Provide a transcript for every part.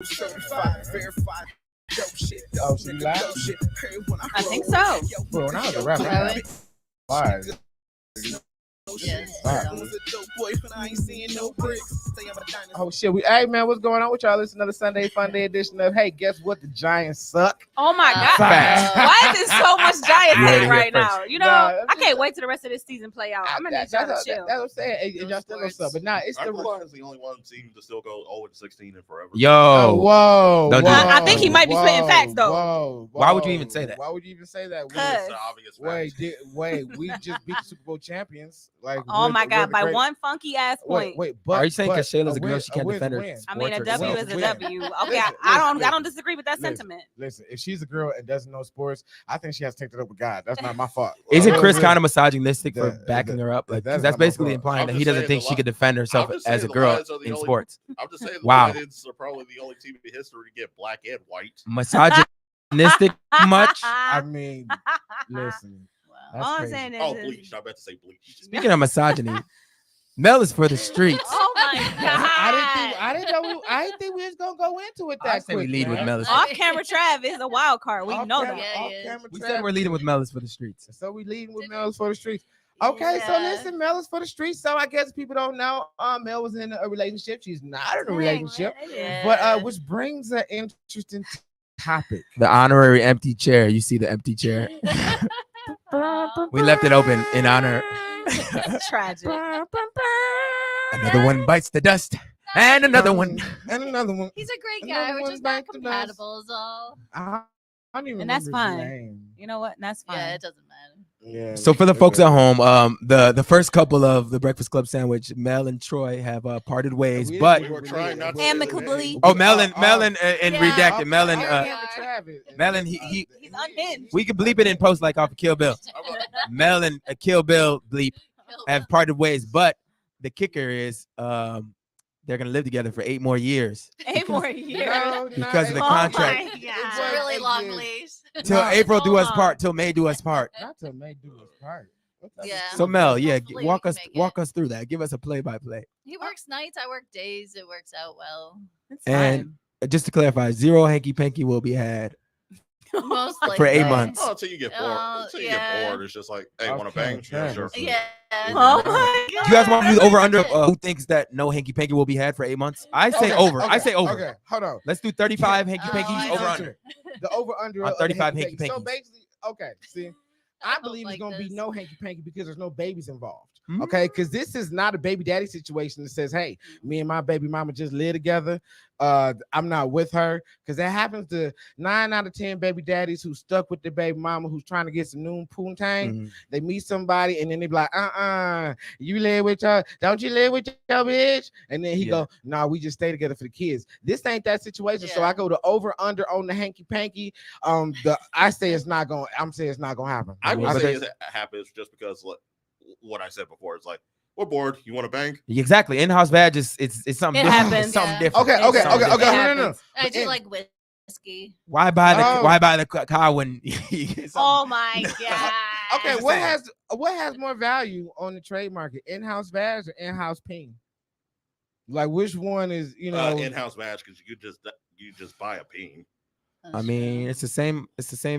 Certified, verified. Dope shit. Oh, she lied? I think so. Bro, when I was a rapper, I Really? lied. Yes. Oh shit, hey man, what's going on with y'all? This is another Sunday Fun Day edition of Hey, guess what? The Giants suck. Oh my God. Facts. Why is there so much Giants You heard it hate here right first. now? You know, Nah, I can't wait till the rest of this season play out. I'm gonna need y'all to chill. That's what I'm saying. Hey, No y'all still gonna sports. suck, but nah, it's Our the Cleveland is the only one team to still go 0-16 and forever. Yo, Oh, whoa, Don't do whoa, that. I think he might be spitting facts, though. Whoa, Why would you even say that? Why would you even say that? It's Cause- an obvious fact. Wait, we just beat the Super Bowl champions. Like, Oh my we're God, the by great- one funky ass point. Wait, but are you saying because Shayla's a girl, win- she can't win's defend her? win. I mean, a sports or W something? is a Win. W. Okay, Listen, I listen. don't disagree with that Listen. sentiment. Listen, if she's a girl and doesn't know sports, I think she has to take that up with God. That's not my fault. Isn't Chris Really, kind of misogynistic for That- backing that- her up? Like, 'cause that's that's not my basically fault. implying I'm that just he doesn't saying think the she could defend herself I'm just as saying a the girl Lions are the in only- sports. I'm just saying the Wow. Lions are probably the only team in history to get black and white. Misogynistic much? I mean, listen. Wow. That's All I'm crazy. saying Oh, is, bleached. I meant to say bleached. Speaking of misogyny, Mel is for the streets. oh my God. I didn't think we was gonna go into it that I say we quick, lead with man. Mel is. Off camera Trav is a wild card. We know Off-camera- that. Yeah, off-camera We Travis. said we're leading with Mel is for the streets. So we leading with Mel is for the streets. Okay, so Yeah. listen, Mel is for the streets. So I guess people don't know. Mel was in a relationship. She's not in a relationship. Yeah. But which brings an interesting topic. The honorary empty chair. You see the empty chair. We left it open in honor. It's tragic. Another one bites the dust. And another one. And another one. He's a great Another guy. We're one's just not back to us. compatible, is all. I don't even And that's remember his fine. name. You know what? That's fine. Yeah, it doesn't matter. Yeah. So for the folks at home, the first couple of the Breakfast Club sandwich, Mel and Troy have parted ways, We- but We were trying not to Amicably. say oh, Mel and Yeah. redacted. Mel and Mel and He's unhinged. we could bleep it in post like off of Kill Bill. the name. Mel and Kill Bill bleep have parted ways, but the kicker is they're gonna live together for 8 more years 8 more years. because of the Oh contract. my It's God. a really long leash. Till No, April do so us long. part, till May do us part. Not to make do his part. What the- Yeah. So Mel, yeah, Hopefully walk we us can make walk it. us through that. Give us a play by play. He works nights. I work days. It works out well. It's And just to clarify, 0 hanky panky will be had Most for likely. 8 months. Oh, until you get bored. Until you yeah. get bored, it's just like, hey, want to Okay, bang? Yeah, sure. Yeah. Oh my God. Do you guys want to do over under? Who thinks that no hanky panky will be had for 8 months? I say over. I say over. Okay, hold on. Let's do 35 hanky Oh, pankies I over know. under. The over under On 35 hanky hanky So pankies. basically, okay, see, I I don't believe like it's gonna be this. no hanky panky because there's no babies involved. Mm. Okay, because this is not a baby daddy situation that says, hey, me and my baby mama just live together. I'm not with her, because that happens to 9 out of 10 baby daddies who stuck with the baby mama who's trying to get some new poontang. Mhm. They meet somebody and then they be like, you live with your, don't you live with your bitch? And then he Yeah. go, nah, we just stay together for the kids. This ain't that situation. So Yeah. I go to over under on the hanky panky. I say it's not gonna. I'm saying it's not gonna happen. I would Yeah, say but it happens just because like, what I said before. It's like, we're bored. You want to bang? Exactly. In-house badge is it's something It different. happens. It's something Yeah. different. Okay, It's something different. No. I But do in- like whiskey. Why buy Oh. the car when you get something? Oh my God. Okay, just what saying. has more value on the trade market? In-house badge or in-house ping? Like which one is In-house match because you just buy a peen. I mean, it's the same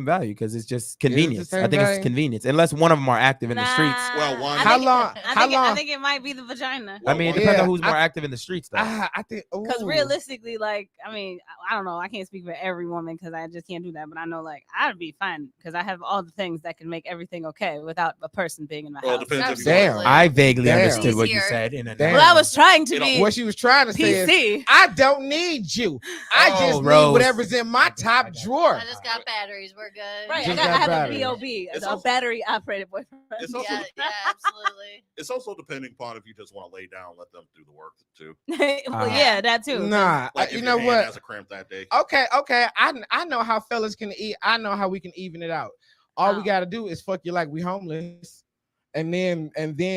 value because it's just the convenience. same I think value? it's convenience, unless one of them are active in the streets. Well, one- How long? I think it might be the vagina. I mean, it Well, depends yeah, on who's more I- active in the streets, though. I think Because ooh. realistically, like, I mean, I don't know. I can't speak for every woman because I just can't do that. But I know, like, I'd be fine because I have all the things that can make everything okay without a person being in my Well, it house. depends if you Damn. want I vaguely Damn. understood what you Easier. said. In a Damn. Well, I was trying to You know, be what she was trying to say is, PC. I don't need you. I Oh, just Rose. need whatever's in my top drawer. I just got batteries. We're good. Right, Just I got have battery. a BOB, It's a also- battery operated boyfriend. It's also Yeah, yeah, absolutely. it's also depending upon if you just want to lay down, let them do the work too. Well, yeah, that too. Nah, Like you if know your hand what? has a cramp that day. Okay. I know how fellas can eat. I know how we can even it out. All we How? gotta do is fuck you like we homeless, and then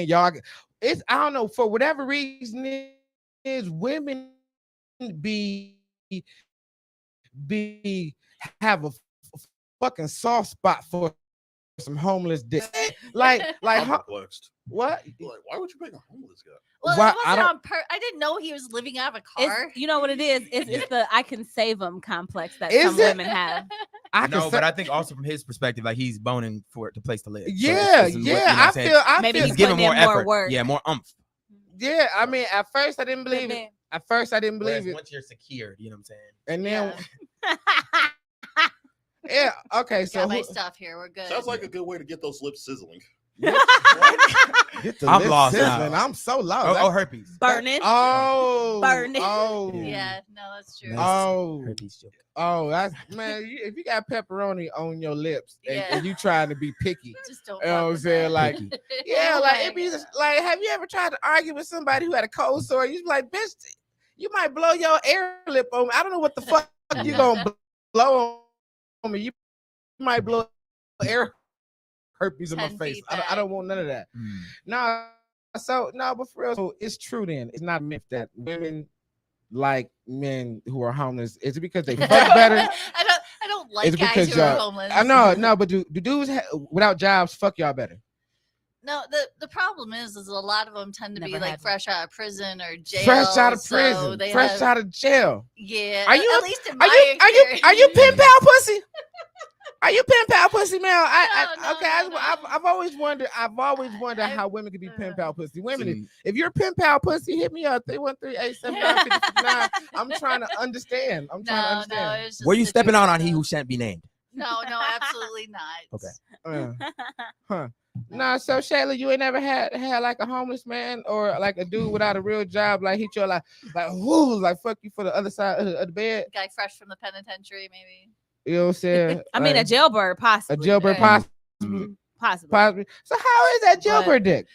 y'all. It's I don't know for whatever reason it is women be have a fucking soft spot for some homeless dick. like I'm ho- perplexed. what? Like, why would you pick a homeless guy? Well, Why- it I wasn't don't- on I didn't know he was living out of a car. It's, you know what it is? It's the I can save them complex that Is some it? women have. I No, can but say, I think also from his perspective, like he's boning for the place to live. So yeah, it's what- you know yeah. what I I'm saying? feel. I Maybe feel. He's giving putting more in more effort. work. Yeah, more umph. Yeah, I mean, at first I didn't believe it. At first I didn't Whereas believe it, once you're secured, you know what I'm saying? and then Yeah. yeah. Okay, so Got my who- stuff here. We're good. Sounds like a good way to get those lips sizzling. get the I'm lips lost sizzling. now. I'm so lost. Oh, That- herpes. Burning. Oh, Burning. Oh, Yeah, no, that's true. Nice. Oh, Herpes joke. oh, that's man. If you got pepperoni on your lips and, Yeah. and you trying to be picky, Just don't. you know fuck what I'm with saying? that. Like, Picky. yeah, Oh like my it be God. like, have you ever tried to argue with somebody who had a cold sore? You be like, bitch, you might blow your air lip on me. I don't know what the fuck you gonna blow on me. You might blow air herpes in my 10 face. feet I don't want none of that. Mm. No, so no, but for real, so it's true. Then it's not a myth that women like men who are homeless. Is it because they fuck better? I don't like It's guys because who are y'all- homeless. I know, no, but do dudes without jobs fuck y'all better? No, the problem is a lot of them tend to be Never like had fresh out of prison or jail. Fresh out of so prison, they fresh have- out of jail. Yeah. Are you at a- least in Are my you experience. pen pal pussy? Are you pen pal pussy, man? No, Okay, no. I've always wondered. I- how women can be pen pal pussy. Women, Mm. if you're pen pal pussy, hit me up 313-879-5059. I'm trying to understand. I'm trying to No, understand. it's just Were you the stepping truth, out on he though. who shan't be named? No, absolutely not. Okay. Huh. Nah, so Shayla, you ain't never had like a homeless man or like a dude without a real job, like hit you like whoo, like fuck you for the other side of the bed. Guy fresh from the penitentiary, maybe. You know what I'm saying? I mean, a Like, jailbird, a possibly. jailbird Right. Possibly. possibly. So how is that jailbird dick?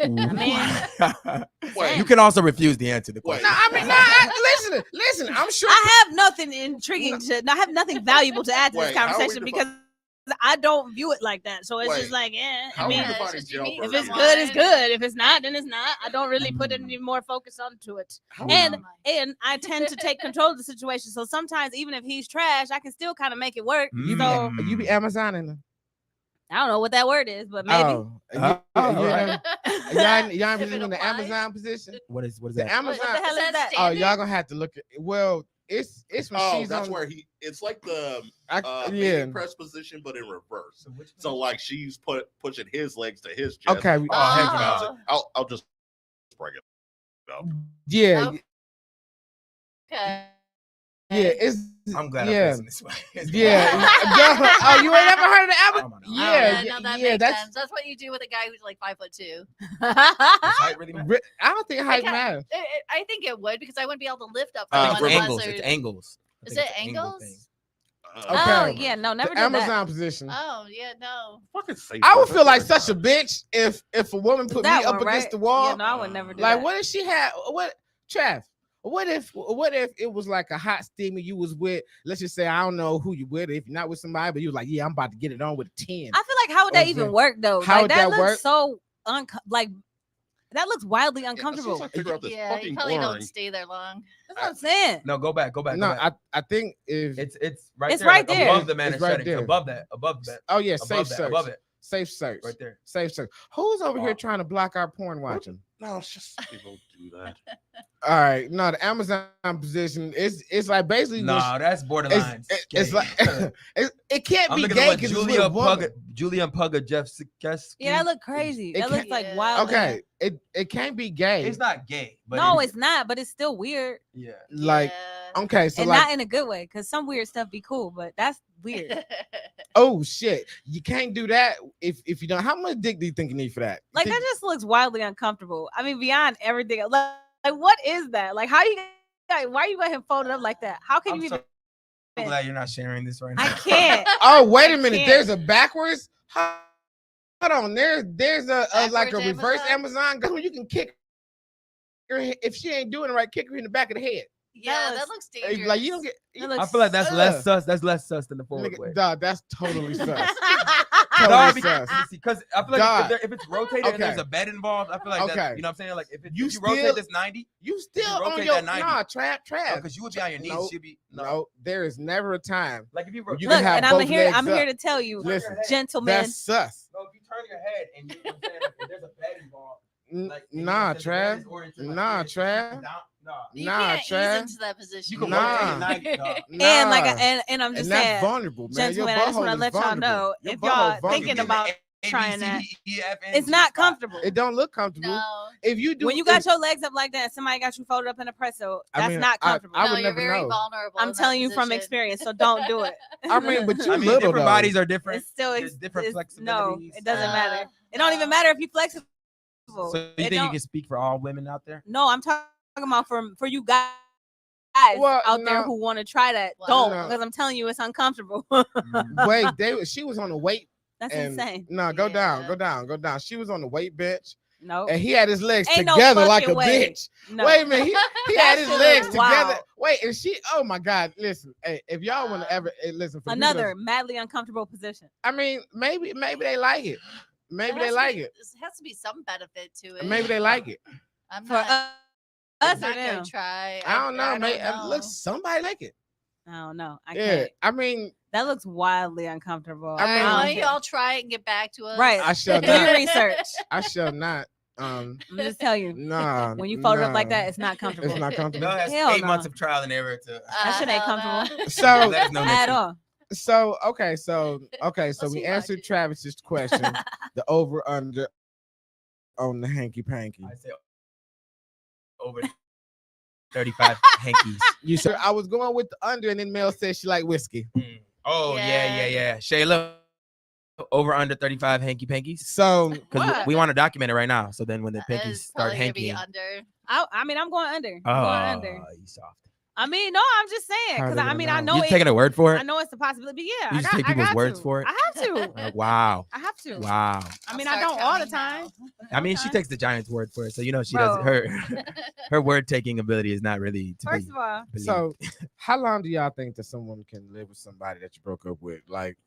I mean, Wait, You can also refuse the answer to the Wait. question. No, I mean, listen. I'm sure. I have nothing intriguing I have nothing valuable to add to this Wait, how are we conversation because I don't view it like that. So it's Wait, just like, yeah. how I are we mean, Yeah, it's defining just you meet jailbird? if it's someone. good, it's good. If it's not, then it's not. I don't really put any more focus onto it. How And Oh my. and I tend to take control of the situation. So sometimes, even if he's trash, I can still kind of make it work. Mm. So you be Amazoning them. I don't know what that word is, but maybe. Oh, Oh, alright. y'all If ain't it in the applies. Amazon position. What is The that? Amazon. What the hell is that? Oh, y'all gonna have to look at. Well, it's when Oh, she's that's on. where it's like the Yeah. baby press position, but in reverse. So like she's pushing his legs to his chest. Okay. Oh, heck Oh. no. I'll just bring it up. Yeah. Okay. Okay. Yeah. It's. I'm glad Yeah. I'm facing this way. Yeah. Oh, you ain't never heard of the Oh, Amazon? my God. Yeah. no, that Yeah. makes That's. sense. That's what you do with a guy who's like 5'2". Does height really matter? I don't think height can't- matters. I think it would because I wouldn't be able to lift up I think someone it's unless angles. there's. It's angles. I Is think it it's an angle angles? thing. Oh Okay. yeah, no, never The did that. Amazon position. Oh yeah, no. Fucking safe. I would feel like such a bitch if a woman put me That up one, against right? the wall. Yeah, no, I would never do Like, that. what if she had what? Trav, what if it was like a hot steamer you was with? Let's just say I don't know who you with. If you're not with somebody, but you was like, yeah, I'm about to get it on with a 10. I feel like how would that Or even is it- work though? how Like would that that looks work? so like that looks wildly uncomfortable. Like figure out this Yeah, you fucking probably boring. don't stay there long. That's what I'm saying. No, go back. Go back. No, go back. I think if It's right It's there. right like, there. Above the man It's right settings. there. Above that. Above that. oh yeah, Above safe that. search, Above it. safe search, Right there. safe search. Who's over here Oh. trying to block our porn watching? No, it's just people do that. All right, no, the Amazon position it's like basically when No, that's borderline. it's gay. like it can't I'm be looking gay at what because it's with a woman. Julia Pugga, Jeff Sikesky. Yeah, that look crazy. It That looks can't- like Yeah. wild. Okay, it can't be gay. It's not gay, but No, it's not, but it's still weird. yeah. like Yeah. okay, so And like not in a good way, because some weird stuff be cool, but that's weird. oh shit, you can't do that if you don't. How much dick do you think you need for that? You Like think- that just looks wildly uncomfortable. I mean, beyond everything. Like what is that? Like how you like, why you got him folded up like that? How can I'm you so even glad you're not sharing this right now. I can't. Oh wait a I minute, can't. there's a backwards. Hold on, there's a like a Backwards reverse Amazon? Amazon girl. You can kick her if she ain't doing it right. Kick her in the back of the head. Yeah, That that looks Like, dangerous. like you don't get. That I looks feel like that's Ugh. less sus. That's less sus than the forward Nigga, way. dog, that's totally sus. Totally because sus. because I feel like God. if it's rotated and there's Okay. a bed involved, I feel like Okay. that, you know what I'm saying? Like if You you rotate still- this 90, You still rotate on your that 90. trap. because you would be on your knees. No, She'd be No, there is never a time. Like if you You Look, can have and I'm both here. legs I'm here up. to tell you, Listen, gentlemen. That's sus. No, if you turn your head and you know what I'm saying, like, if there's a bed involved, like Nah, the bed is Trav. oriented like Nah, this, Trav. down- nah. You Nah, can't ease Trav. into that position. You can Nah. rotate it 90. Nah. And like, Nah. and I'm just And that's saying, vulnerable, man. Your gentlemen, I just want butthole to is let y'all vulnerable. know Your if butthole y'all vulnerable. thinking about trying that, it's not comfortable. It don't look comfortable. No, If you do, When you got your legs up like that, somebody got you folded up in a pretzel. That's not comfortable. I no, would you're never very know. vulnerable. I'm in that telling you from position. experience, so don't do it. I mean, but you I mean, little different though. bodies are different. It's still There's different no, flexibilities. it doesn't Uh, matter. It don't even matter if you flexible. So you It think you don't- can speak for all women out there? No, I'm talking about for you guys Well, out there no. who want to try that. Wow. Don't, No. because I'm telling you, it's uncomfortable. Wait, she was on the weight. That's And insane. no, go down, Yeah. go down, go down. She was on the weight bench, No, and he had his legs Ain't no together like a fucking way. bitch. no. Wait a minute, he had his shit legs is together. wild. Wait, and she, oh my God, listen, hey, if y'all want to ever listen, for people that's- Another madly uncomfortable position. I mean, maybe they like it. Maybe they like it. There has to be some benefit to it. Maybe they like it. I'm For not, us I'm or not them, gonna try. I don't know. I Maybe don't know. look, somebody like it. I don't know. I Yeah, can't. I mean, That looks wildly uncomfortable. All I right, mean- why don't you all try it and get back to us? Right. I shall Do your not. research. I shall not. I'm just telling you. Nah. When you fold it up like nah. that, it's not comfortable It's not comfortable. Mel has Hell 8 no. months of trial and error to That shit ain't hell no. comfortable. So let us know next at week. all. So okay, so Let's we see answered logic. Travis's question, the over under on the hanky panky. I say over 35 hankies. You said I was going with the under, and then Mel said she like whiskey. Oh Yeah. yeah. Shayla, over under 35 hanky pankies. So Because What? we want to document it right now. So then when the That pinkies is start probably gonna be hankying, under. I mean, I'm going under. I'm oh, going under. you soft. I mean, no, I'm just saying because Harder I than mean, now. I know You it. taking a word for I it? know it's a possibility. But yeah, You just take I people's got words to. for it? I have to. Wow. I have to. Wow. I mean, I'll I start don't all the counting time. I mean, she Okay. takes the Giants' word for it, so you know she Bro. does her word taking ability is not really to First be of all, believed. so how long do y'all think that someone can live with somebody that you broke up with? Like,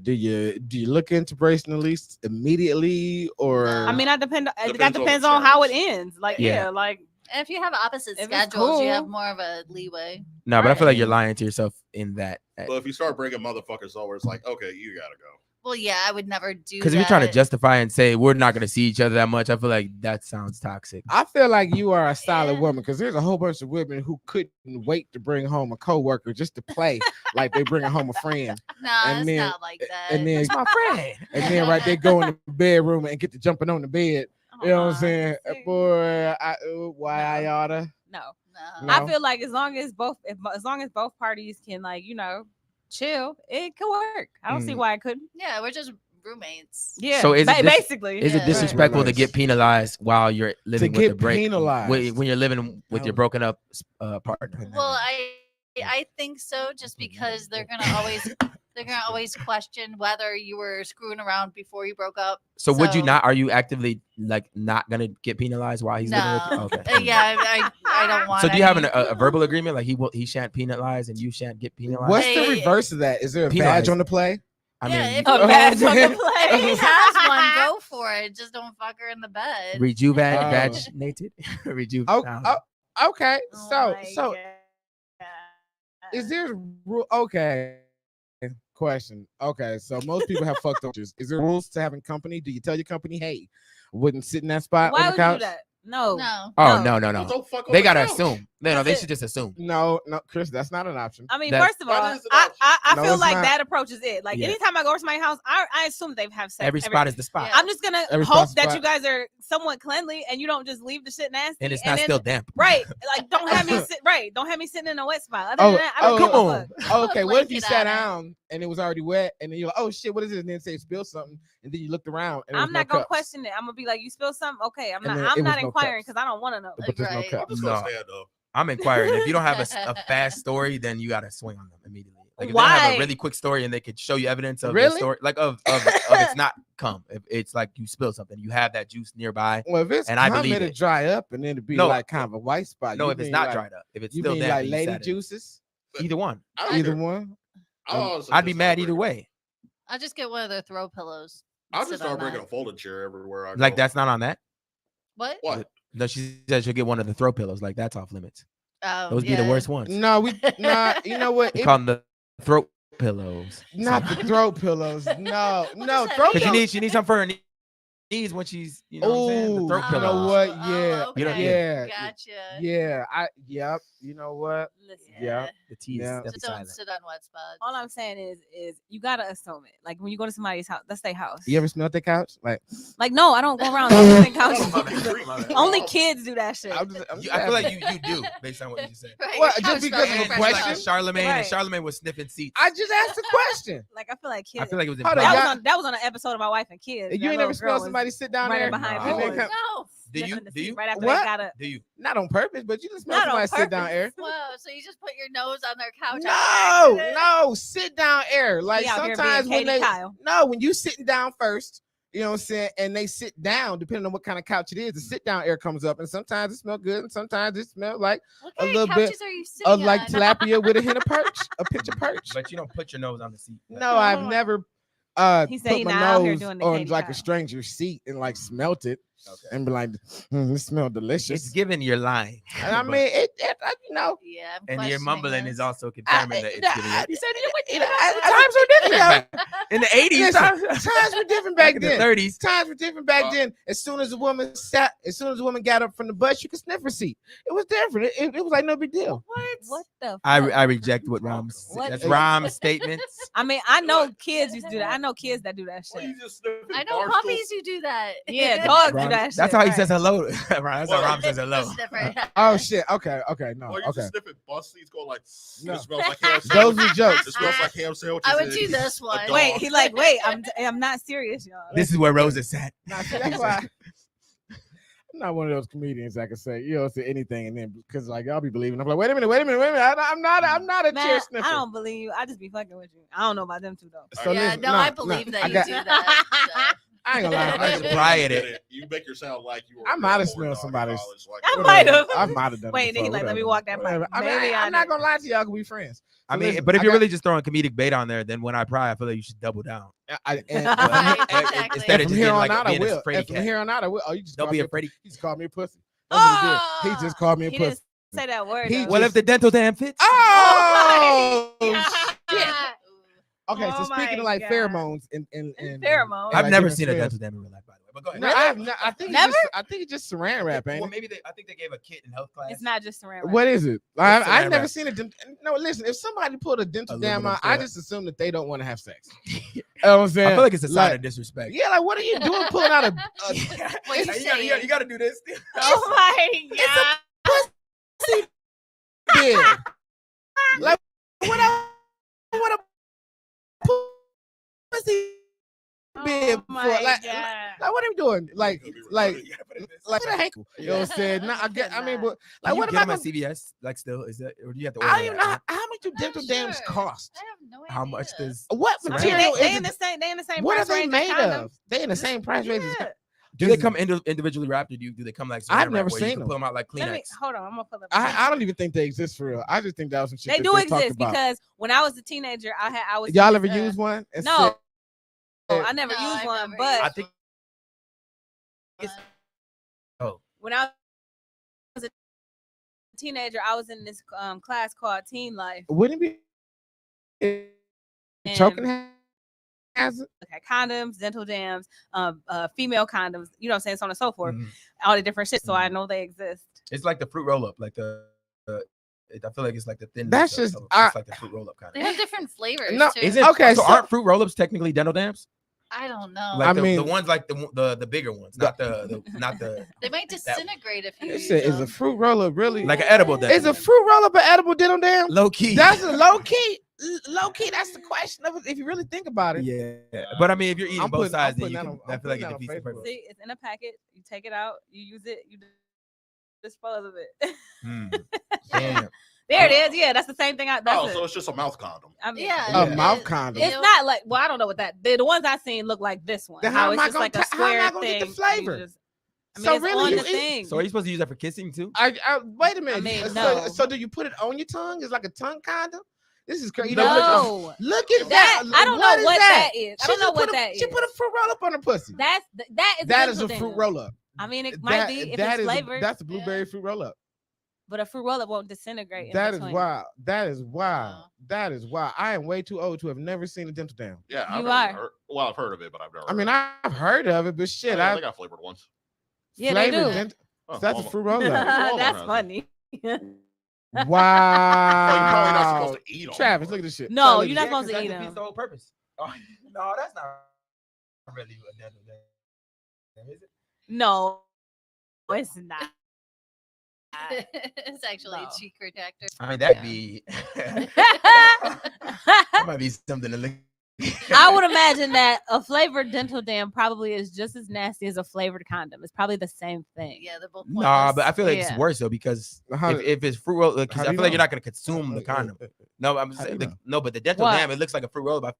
do you look into breaking the lease immediately, or No. I mean, that depends Depends on the on how it terms. ends. Like, Yeah. yeah, like And if you have opposite If it's schedules, you have cool. more of a leeway. No, but I feel like Right. you're lying to yourself in that. But if you start breaking motherfuckers over, it's like, okay, you gotta go. Well, yeah, I would never do Because that. if you're trying to justify and say we're not going to see each other that much, I feel like that sounds toxic. I feel like you are a solid Yeah. woman because there's a whole bunch of women who couldn't wait to bring home a coworker just to play like they bringing home a friend, Nah, and it's then- not like that. and then My friend. and then right there go in the bedroom and get to jumping on the bed. You know what I'm aw, saying? see? Boy, why I No. oughta. No. no. No. I feel like as long as both parties can chill, it could work. I don't see Mm. why it couldn't. Yeah, we're just roommates. Yeah. So is it dis- basically Is it Yeah. disrespectful to Right. get penalized while you're living with get the break? penalized. When you're living with your No. broken up partner? Well, I think so, just because they're gonna always question whether you were screwing around before you broke up. So would you so- not? Are you actively like not gonna get penalized while he's living with you? No. Okay. Yeah, I don't want. So do you have any- a verbal agreement like he shan't penalize and you shan't get penalized? What's the Hey, reverse of that? Is there a penalized. badge on the play? I Yeah, mean, if- a badge on the If play. he has one, go for it. Just don't fuck her in the bed. vaginated. Rejuve. Okay, Oh so my so God. is there okay? Question. Okay, so most people have fucked up. Is there rules to having company? Do you tell your company, hey, wouldn't sit in that spot Why on would the you couch? do that? No. No. Oh No. no. Well, don't fuck on They the gotta couch. assume. No, they That's should just assume. No, Chris, that's not an option. I mean, That- first of That all, is an I option. No, feel it's like not. that approach is it. Like Yeah. anytime I go to my house, I assume they have sex. Every spot is the spot, Yeah. I'm just gonna Every hope spot's that spot. you guys are somewhat cleanly and you don't just leave the shit nasty. and it's not then- still damp. right. Like don't have me sit right. Don't have me sitting in a wet spot. Other Oh, than that, I don't oh, give come a on. fuck. Okay, what if you Blanket sat on it. down and it was already wet, and then you're like, oh shit, what is this? And then say spill something, and then you looked around, and there I'm was not no gonna cups. question it. I'm gonna be like, you spilled something? Okay, I'm And then not. it I'm was not no inquiring cups. because I don't want to know. But there's no Right. cups. I'm just gonna No. stand up. I'm inquiring. If you don't have a fast story, then you gotta swing on them immediately. Like if they Why? have a really quick story and they could show you evidence of the Really? story, like of it's not cum. If it's like you spill something, you have that juice nearby. Well, if it's And I cum, believe it'll it. dry up, and then it'd be No. like kind of a white spot. No, You if it's mean not like- dried up, if it's you still mean damp, like and you lady sat in it. juices? Either one. I don't Either care. one. I'll honestly I'd be just mad never either break way. I'll just get one of their throw pillows. and I'll sit just on start bringing that. a folding chair everywhere I go. Like that's not on that. What? What? No, she said she'll get one of the throw pillows. Like that's off limits. Oh, Those be the yeah. worst ones. No, we not. You know what? They call them the throat pillows. Not the throat pillows. No, What no does that throat Because pillows. she needs some for her knees when she's, you know what I'm saying? The Ooh, throat you know pillows. what? Oh, Yeah, You don't- okay. yeah, Gotcha. yeah. Yep. You know what? Listen, Yeah. The T is Yeah. definitely Just don't silent. sit on wet spots. all I'm saying is you gotta assume it. Like when you go to somebody's house, that's their house. You ever smelled the couch? Like, Like, no, I don't go around sniffing Oh, couches. my bad. My bad. Only kids do that shit. I'm just I feel like you do based on what you just said. Right, What, your just couch because smells of the fresh question? Like out. Charlemagne, and Right. Charlemagne was sniffing seats. I just asked a question. Like I feel like kids. I feel like it was Hold on, that implied. y'all- was on an episode of My Wife and Kids. You That ain't little never girl smelled was somebody sit down running there. behind No. and then people. come- No. Do you? sniffing the Do seat you? right after What? they got up. Do you? Not on purpose, but you just smell Not on somebody sit down air. purpose. Whoa, so you just put your nose on their couch? No, sit down air. Like He out here being sometimes when Katie they Kyle. when you sitting down first, you know what I'm saying, and they sit down, depending on what kind of couch it is, the sit down air comes up, and sometimes it smells good, and sometimes it smells like What a kind little of bit couches are you sitting of like on? tilapia with a hint of perch, a pinch of perch. But you don't put your nose on the seat. No, I've never He said put he my not out here nose doing the on Katie like Kyle. a stranger's seat and like smelt it Okay. and be like, this smells delicious. It's given you're lying. And I But- mean, you know, Yeah, I'm and your questioning mumbling this. is also confirming that it's giving you. he said times were different, yo. In the 80s, Listen, times were different back in then. the 30s. Times were different back then. As soon as a woman got up from the bus, you could sniff her seat. It was different. It was like no big deal. What the? I fuck? reject what Rahm's. What That's the- Rahm's statements. I mean, I know kids used to do that. I know kids that do that Well, shit. you just sniffing I know bar puppies stools? who do that. Yeah, dogs do Rahm- that shit. That's how he right. says hello. That's how Rahm says hello. It's different. Oh shit. Okay. No. Or you Okay. just sniffing bus seats going like, No. it smells like ham Those sandwiches. are jokes. It smells like ham sandwiches. I would and do this a one. dog. Wait, he like, wait, I'm not serious, y'all. This is where Rosa sat. Nah, see, that's why I'm not one of those comedians that can say, say anything and then because like y'all be believing. I'm like, wait a minute. I'm not a chair Man, sniffer. I don't believe you. I just be fucking with you. I don't know about them two though. So Yeah, listen, no, I believe that I you got- do that. so. I ain't gonna lie. I just riot it. You make her sound like you were. I might have a smelled corn dog in somebody's- college, like, I whatever. might have. I might have done. Wait, it then he before, like, let me whatever. walk that Whatever. mic. I mean, Maybe I'm I not did. gonna lie to y'all. Can be friends. I So mean, listen, but if I you're got- really just throwing comedic bait on there, then when I pry, I feel like you should double down. and Right, Like, exactly. Instead of from just here being on like out, I being a will. safety And from cat. here on out, I will. Oh, you just Don't called be me a- afraid. He just called me a pussy. That's what he did. He just called me a He pussy. didn't say that word. He though. Well, if the dental dam fits. Oh, my shit. Okay, so Oh speaking my of like God. pheromones and Pheromones. I've like, never giving seen a smells. dental dam in real life, by the way. But go ahead. No, I think Never? I think it's just saran wrap, ain't Well, it? maybe I think they gave a kit in health class. It's not just saran wrap. What is it? It's I've saran never wrap. seen a no. Listen, if somebody put a dental dam Aluminum on, I foil. just assume that they don't want to have sex. You know what I'm saying? I feel like it's a sign Like, of disrespect. yeah, like what are you doing pulling out a What you you saying? gotta do this. Oh my god! bid? Like what I want to pussy bid Oh for? my Like god! what are we doing? Like You gotta put it in this. a hankle. You know what I'm saying? No, I mean, but like Can you what get am I them gonna? at CVS? Like still, is that or do you have to I order? don't even that? know how much do I'm dental not dams sure. cost. I have no idea. How much does? What Ceramic. material They is in it? the same. They in the same. What are price they range as made condoms. of? They in the same price range. as- Yeah. Do they come individually wrapped, or do they come like? I've saran never wrap where you seen can them. Pull them out like Let me Kleenex. hold on. I'm gonna pull up. I don't even think they exist for real. I just think that was some shit They that do they talked exist about. because when I was a teenager, I was. Y'all in ever this, use one? And No, said- I never No, used I've one. never But used I think. when I was a teenager, I was in this class called Teen Life. Wouldn't it be And choking hazard? okay, condoms, dental dams, female condoms, you know what I'm saying, so on and so forth, Mhm. all the different shit. So I Mhm. know they exist. It's like the fruit roll up, like the. I feel like it's like the thin. That's just- it's like the fruit roll up kind They of. have different flavors. No, too. Is it Okay, So, so- aren't fruit roll ups technically dental dams? I don't know. Like I the mean- ones like the bigger ones, not not the They might disintegrate if you It use said, is a them. fruit roller really? like an edible dental. Is a dam. fruit roller an edible dental dam? low key? That's a low key. Low key. That's the question of it. If you really think about it. Yeah, but I mean, if you're eating I'm both putting- I'm sides, then putting you that can. on- I I'm feel like putting it that on defeats the Facebook. purpose. See, it's in a packet. You take it out, you use it, you dispose of it. Hmm. Damn. There it is. Yeah, that's the same thing. That's Oh, it. so it's just a mouth condom. I mean, Yeah. A mouth condom. It's not like, well, I don't know what that. The ones I seen look like this one. Then how How am it's I just gonna like a ta- how am I square gonna thing. get the you flavor? just- I mean, So it's really, on you the eat- thing. So are you supposed to use that for kissing too? Wait a minute. mean, so, no. so do you put it on your tongue? It's like a tongue condom. This is crazy. No. Look at That that. I don't know what that is. I She don't know just what put that is. She put a fruit roll up on her pussy. That is A dental fruit dam. roll up. I mean, it might be if it's flavored. That's a blueberry fruit roll up. But a fruit roll up won't disintegrate. That is between. wild. That is wild. Wow. That is wild. I am way too old to have never seen a dental dam. Yeah, You I've are. Heard, well, I've heard of it, but I've never. I mean, heard I've heard of it, but of it. shit, They got flavored ones. Yeah, they do. Oh, That's a Walmart. fruit roll up. Walmart That's has it. funny. Wow. Well, you're probably not supposed to eat them. Travis, look at this shit. No, Travis, you're look not at supposed to eat That defeats them. the whole purpose. Oh, no, that's not really a dental dam, is it? No, it's not. It's actually No. a secret actor. I mean, that'd be that might be something to look. I would imagine that a flavored dental dam probably is just as nasty as a flavored condom. It's probably the same thing. Yeah, they're both. Nah, but I pointless. feel like it's Yeah. worse though because How- if it's fruit roll, because how I do feel you like you're know? not gonna consume the condom. No, I'm How do saying you know? no, but the dental What? dam it looks like a fruit roll. But I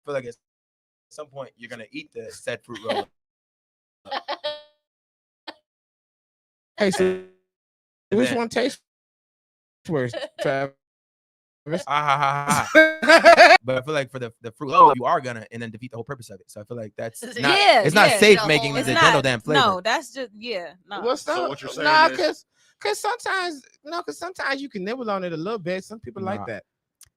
feel like at some point you're gonna eat the said fruit roll. Hey, so which Yeah. one tastes worse, Travis? Ah, ha, ha, ha. But I feel like for the fruit roll, you are gonna and then defeat the whole purpose of it. So I feel like that's not Yeah, it's not yeah. safe The making whole- the It's dental not. dam flavor. No, that's just no. What's So up? what you're saying Nah, is- cause sometimes you can nibble on it a little bit. Some people like Nah. that.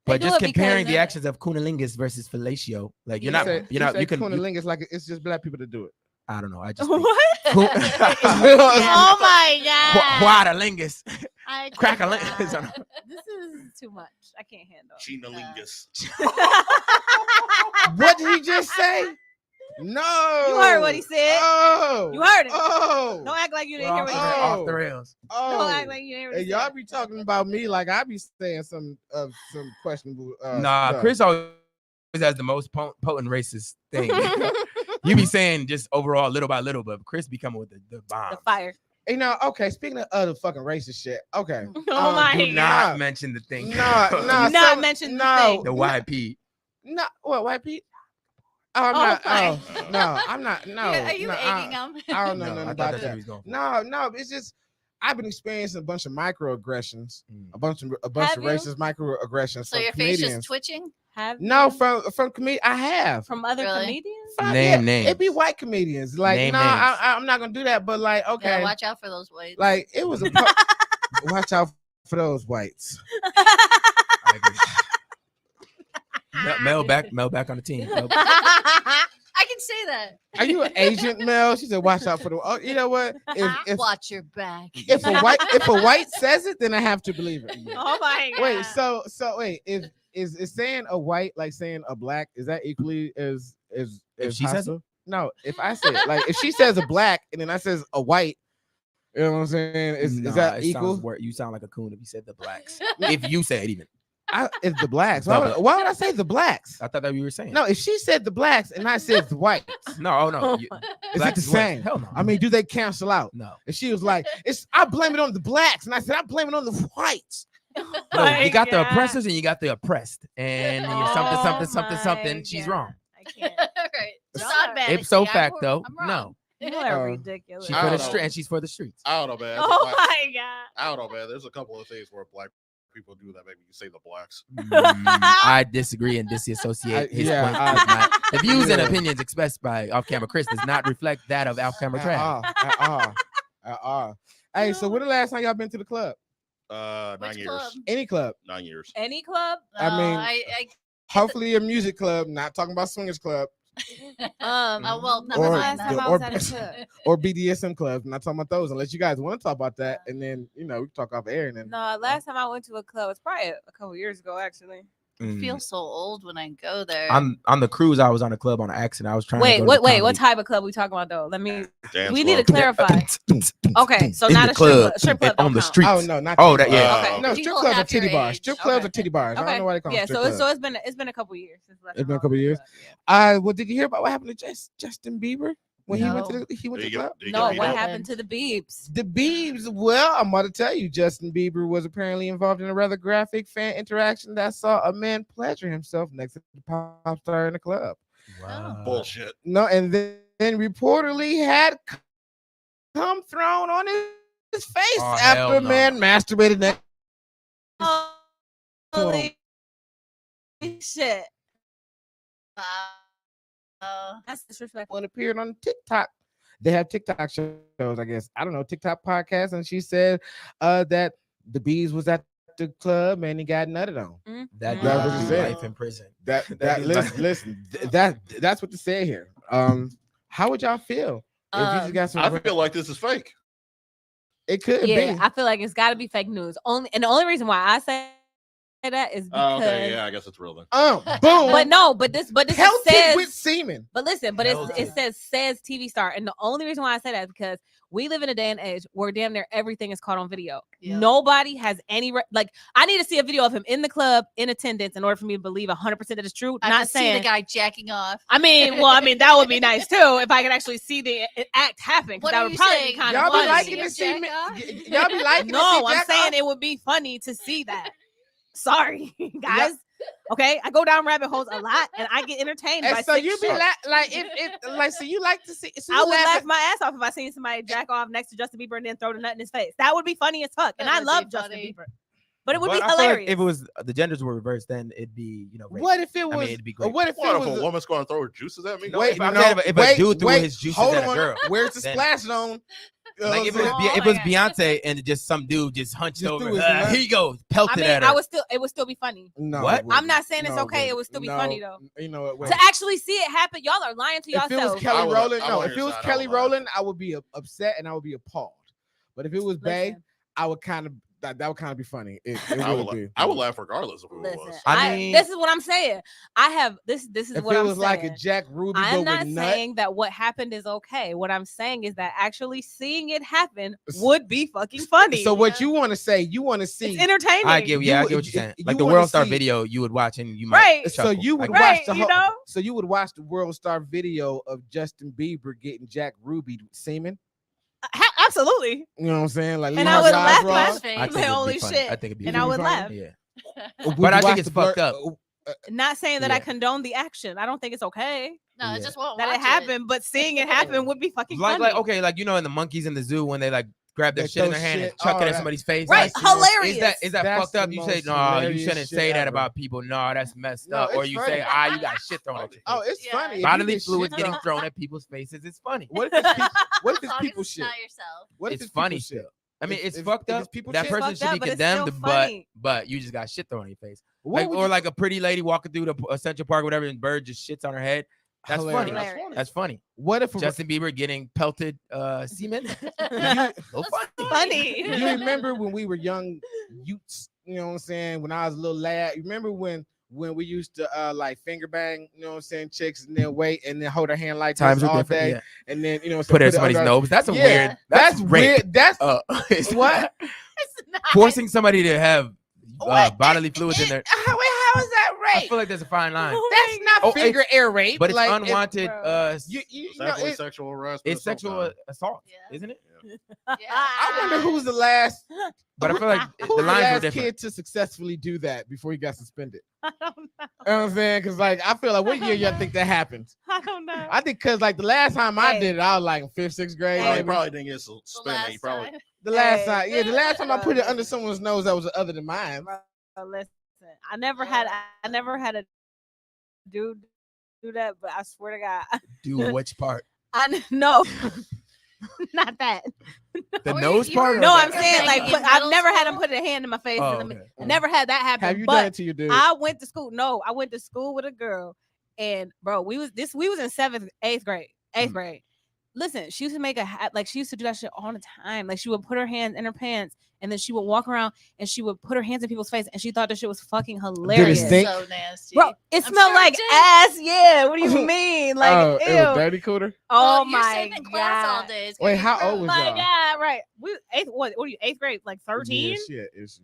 But They do just it comparing because- the actions of cunilingus versus fellatio, like you're Yeah. not, you're not, you can. Cunnilingus like it's just black people that do it. I don't know. I just think What? Cu- Oh my god! Quadalingus, I crackalingus. cannot. This is too much. I can't handle. Chinalingus. What did he just say? No. You heard what he said. Oh. You heard it. Oh. Don't act like you We're didn't hear off, what he the, said. off the rails. Oh. Don't act like you didn't hear what Hey, he y'all said. be talking about me like I be saying some questionable. Nah, stuff. Chris always has the most potent racist thing. You be saying just overall little by little, but Chris be coming with the bomb. The fire. You know, okay. Speaking of other fucking racist shit, okay. Oh my Do god. not mention the thing. No, Do not mention the thing. The YP. No, what white Pete? Oh, I'm Oh, not. fine. Oh, no, I'm not. No, Are you no, egging I him? don't know No, nothing I thought about that's what that. he was going for. No, it's just I've been experiencing a bunch of microaggressions, Mm. a bunch Have of you? racist microaggressions So from your face comedians. just twitching? Have No, you? from comedians. I have. from other Really? comedians. Name names. It'd be white comedians. Like, Name no, names. I'm not gonna do that. But like, Yeah, okay, watch out for those whites. like it was a. Watch out for those whites. I agree. Mel back on the team. Mel- I can say that. Are you an agent, Mel? She said, "Watch out for the." Oh, you know what? If Watch your back. if a white says it, then I have to believe it. Oh my god. Wait, so wait, if is saying a white like saying a black, is that equally as If she says hostile? No, if I say it, like if she says a black and then I says a white, you know what I'm saying? Is Nah, that it equal? sounds you sound like a coon if you said the blacks. If you say it even. It's the blacks. Why would I say the blacks? I thought that you were saying. No, if she said the blacks and I said the whites, No, oh no. is it Blacks the whites. same? Hell no. I mean, do they cancel out? no. And she was like, I blame it on the blacks. And I said, I blame it on the whites. No, you got the God. oppressors and you got the oppressed. And you're something. my She's God. wrong. I can't. Right. Y'all Not are- bad. Ipso I'm facto, wrong. no. You are Oh. ridiculous. She's I for the don't know. street and she's for the streets. I don't know, man. Oh Black- my god. I don't know, man. There's a couple of things where black people do that make you say the blacks. I disagree and disassociate his yeah, point. I- Does not- the views and yeah. opinions expressed by Off Camera Chris does not reflect that of Off Camera Trav. At all. Hey, so when the last time y'all been to the club? 9 Which years. club? Any club? 9 years. Any club? I mean- I Hopefully a music club, not talking about swingers club well, never Or- mind last time that. I was at a club. or BDSM clubs. Not talking about those unless you guys want to talk about that. And then, we can talk off air and then. No, last time I went to a club was probably a couple years ago, actually. I feel so old when I go there. On the cruise, I was on a club on an accident. I was trying to go to Wait, the what comedy- type of club we talking about though? Let me. Dance We need to club. clarify. Okay, so In not the a strip club, club. Strip club on don't the count. streets. Oh, no, not Oh, titty that- yeah. bars. Okay. No, strip People clubs are half your titty bars. age. Strip clubs Okay. are titty bars. I don't know why they call them Yeah, strip so clubs. it's been a couple years since last It's been a time I couple went to years? club, Well, did you hear about what happened to Justin Bieber when he went to No. the Did club? you yeah. get No, beat what up? happened to the Beebs? The Biebs, well, I'm about to tell you, Justin Bieber was apparently involved in a rather graphic fan interaction that saw a man pleasure himself next to the pop star in the club. Wow. Bullshit. No, and then reportedly had cum thrown on his face Oh, hell after a no. man masturbated next. Holy shit. That's disrespectful. One appeared on TikTok. They have TikTok shows, I guess. I don't know, TikTok podcast, and she said that the bees was at the club and he got nutted on. That That was dude the do saying. life in prison. That's what they say here. How would y'all feel if you just got some? I feel like this is fake. It could Yeah, be. I feel like it's got to be fake news. The only reason why I say that is because. Oh, okay, yeah, I guess it's real then. Boom. But this Pelted says with semen. But listen, it says TV star, and the only reason why I say that is because we live in a day and age where damn near everything is caught on video. Yeah. Nobody has any like. I need to see a video of him in the club in attendance in order for me to believe 100% that it's true. I Not could saying see the guy jacking off. I mean, that would be nice too if I could actually see the act happen. What that are would you probably saying? be kind Y'all of be funny. liking to see me. Y'all be liking to see No, I'm jack saying off? it would be funny to see that. Sorry, guys. Okay, I go down rabbit holes a lot, and I get entertained by And so sick you be shit. so you like to see. So I you would laugh laugh at- my ass off if I seen somebody jack off next to Justin Bieber and then throw the nut in his face. That would be funny as fuck, and That I would love be Justin funny. Bieber. But it would be I feel like hilarious. if it was the genders were reversed, then it'd be rape. What if it I was? mean, it'd be great. What if What it if was? a woman's going to throw her juices at me? No, Wait, if I'm no, saying if a wait, dude threw wait, his juices hold at a on. girl, Where's the then- splash zone? like if it was, Oh if it was my Beyonce and just some dude just hunched Just over, threw his nut. here you go, I pelted mean, at her. it would still be funny. No, What? it wouldn't. I'm not saying it's No, okay. It would wouldn't. still be No, funny though. You know it. To actually see it happen, y'all are lying to If it was yourselves. Kelly I would- Rowland, I'm no. on If your it was side, I Kelly would laugh. Rowland, I would be upset and I would be appalled. But if it was Bay, Listen. I would kind of that would kind of be funny. It I would would, be. I would laugh regardless of who it Listen, was. I mean- this is what I'm saying. I have this is If what it I'm was like a saying. Jack Ruby, I'm but not with nut. saying that what happened is okay. What I'm saying is that actually seeing it happen would be fucking funny. So what you want to say? You want to see? it's entertaining. I get, You I would- get what you're saying. you Like the wanna World Star see- video, you would watch and you might. Right. So chuckle. you I would get it. Right, watch the you whole. know? So you would watch the World Star video of Justin Bieber getting Jack Ruby semen. Absolutely. You know what I'm saying? Like, And leave I his would eyes laugh raw. my I face. think Like, it'd be holy funny. shit. I think it'd be And I funny. would laugh. Yeah. Would But you I think watch it's the blur- fucked up. Not saying that I Yeah. condone the action. I don't think it's okay No, I Yeah. just won't that watch it happened, but seeing it happen would be fucking Like, funny. okay, like you know, in the monkeys in the zoo when they like grab their They shit in throw their hand shit- and chuck oh, it at that- somebody's face. Right, That's the most- hilarious. Is that That's fucked up? the You say most no, you hilarious shouldn't shit say that ever. about people. No, that's messed No, up. Or it's you funny. say, you got shit thrown at you. Oh, it's Yeah. funny. If you Bodily get fluids shit getting thrown- thrown at people's faces. It's funny. What if it's people, what if As it's long as people it's shit? not yourself. What if It's it's funny people shit? still. I mean, it's If fucked it's up. people That shit, person fucked should up, be but it's still condemned, funny. but you just got shit thrown in your face. What Like would or you- like a pretty lady walking through the Central Park, or whatever, and bird just shits on her head. That's funny. Hilarious. That's funny. What if a- Justin Bieber getting pelted semen. So funny. Funny. you remember when we were young youths? You know what I'm saying? When I was a little lad, you remember when we used to like finger bang? You know what I'm saying? Chicks and then wait and then hold her hand like Times this are all different. day, Yeah. and then you know Put it in under somebody's her- nose. That's a Yeah, weird. That's rape. weird. That's It's what? It's not. forcing somebody to have What? bodily fluids in there. How is that I rape? feel like there's a fine line, That's not Oh, finger air rape, but it's like, unwanted. bro. You It's know, definitely it- sexual harassment. It's of some sexual kind. assault, Yeah. isn't it? Yeah. I wonder who's the last. But I feel like Who's the the lines were last different. kid to successfully do that before he got suspended? I don't know. You know what I'm saying? Because like I feel like what year y'all think that happened? I don't know. I think because like the last time I Hey. did it, I was like in 5th, 6th grade. Oh, he maybe. probably didn't get The suspended. He last probably. time. The last Hey. time, yeah, the last time I put it under Bro. someone's nose that was other than mine. Bro, listen, I never had a dude do that, but I swear to God, Do which part? I no, not that. The Oh, nose you part? were- or No, the- I'm saying like, in but I've middle never had him school? put a hand in my face. Oh, and okay. I never had that happen. Have you but done it to your dude? I went to school. No, I went to school with a girl, and bro, we was in 7th, 8th grade, 8th grade. Listen, she used to make a hat, like she used to do that shit all the time. Like she would put her hands in her pants, and then she would walk around and she would put her hands in people's face, and she thought that shit was fucking hilarious. stink? So nasty. Bro, it I'm smelled sure like it did. ass. Yeah, what do you mean? Like, oh, ew. it was dirty cooter. Oh Well, you're my sitting in class all god. day. It's gonna Wait, be how gross. old was My y'all? god, right? We eighth. What are you? 8th grade? Like 13? Yeah, shit, it's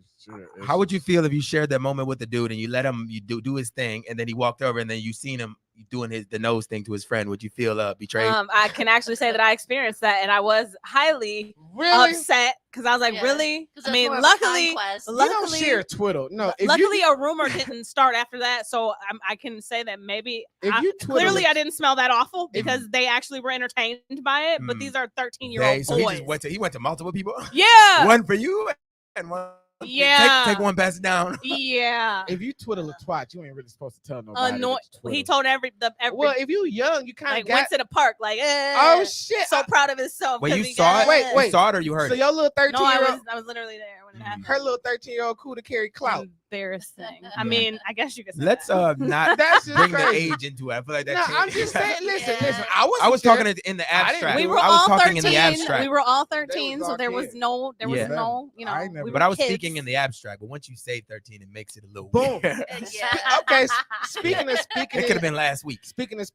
How would you feel if you shared that moment with the dude and you let him do his thing, and then he walked over and then you seen him doing the nose thing to his friend? Would you feel betrayed? I can actually say that I experienced that, and I was highly really? upset because I was like, Yeah, really? 'Cause I that's mean, more of a luckily, conquest. You don't luckily, share Twitter. No, if luckily, you, a rumor didn't start after that, so I can say that maybe If you Twitter clearly it- I didn't smell that awful If- because they actually were entertained by it. But Mm. these are 13-year-old So boys. he went to multiple people. Yeah. One for you and one Yeah. Take one, pass it down. Yeah. If you twiddle a twat, you ain't really supposed to tell nobody. Annoyed. He told every Well, if you young, you kind of like got. went to the park like Oh shit! so proud of himself. Wait, 'cause you he saw got- it? Wait. You saw it or you heard So it? your little No, I 13-year-old, was literally there when it happened. her little 13-year-old cool to carry clout. Embarrassing. I Yeah. mean, I guess you could say Let's that. not That's just bring the crazy. age into it. I feel like that. No, I'm changes. just saying. Listen. Yeah. I was talking in the I didn't abstract. We do were I was all talking 13. in the abstract. We were all 13, all so there was kids. no, Yeah. no, you know. I never- we But were I was kids. speaking in the abstract. But once you say 13, it makes it a little Boom. weird. Yeah. Okay. Speaking of speaking, It could have been last week. Speaking in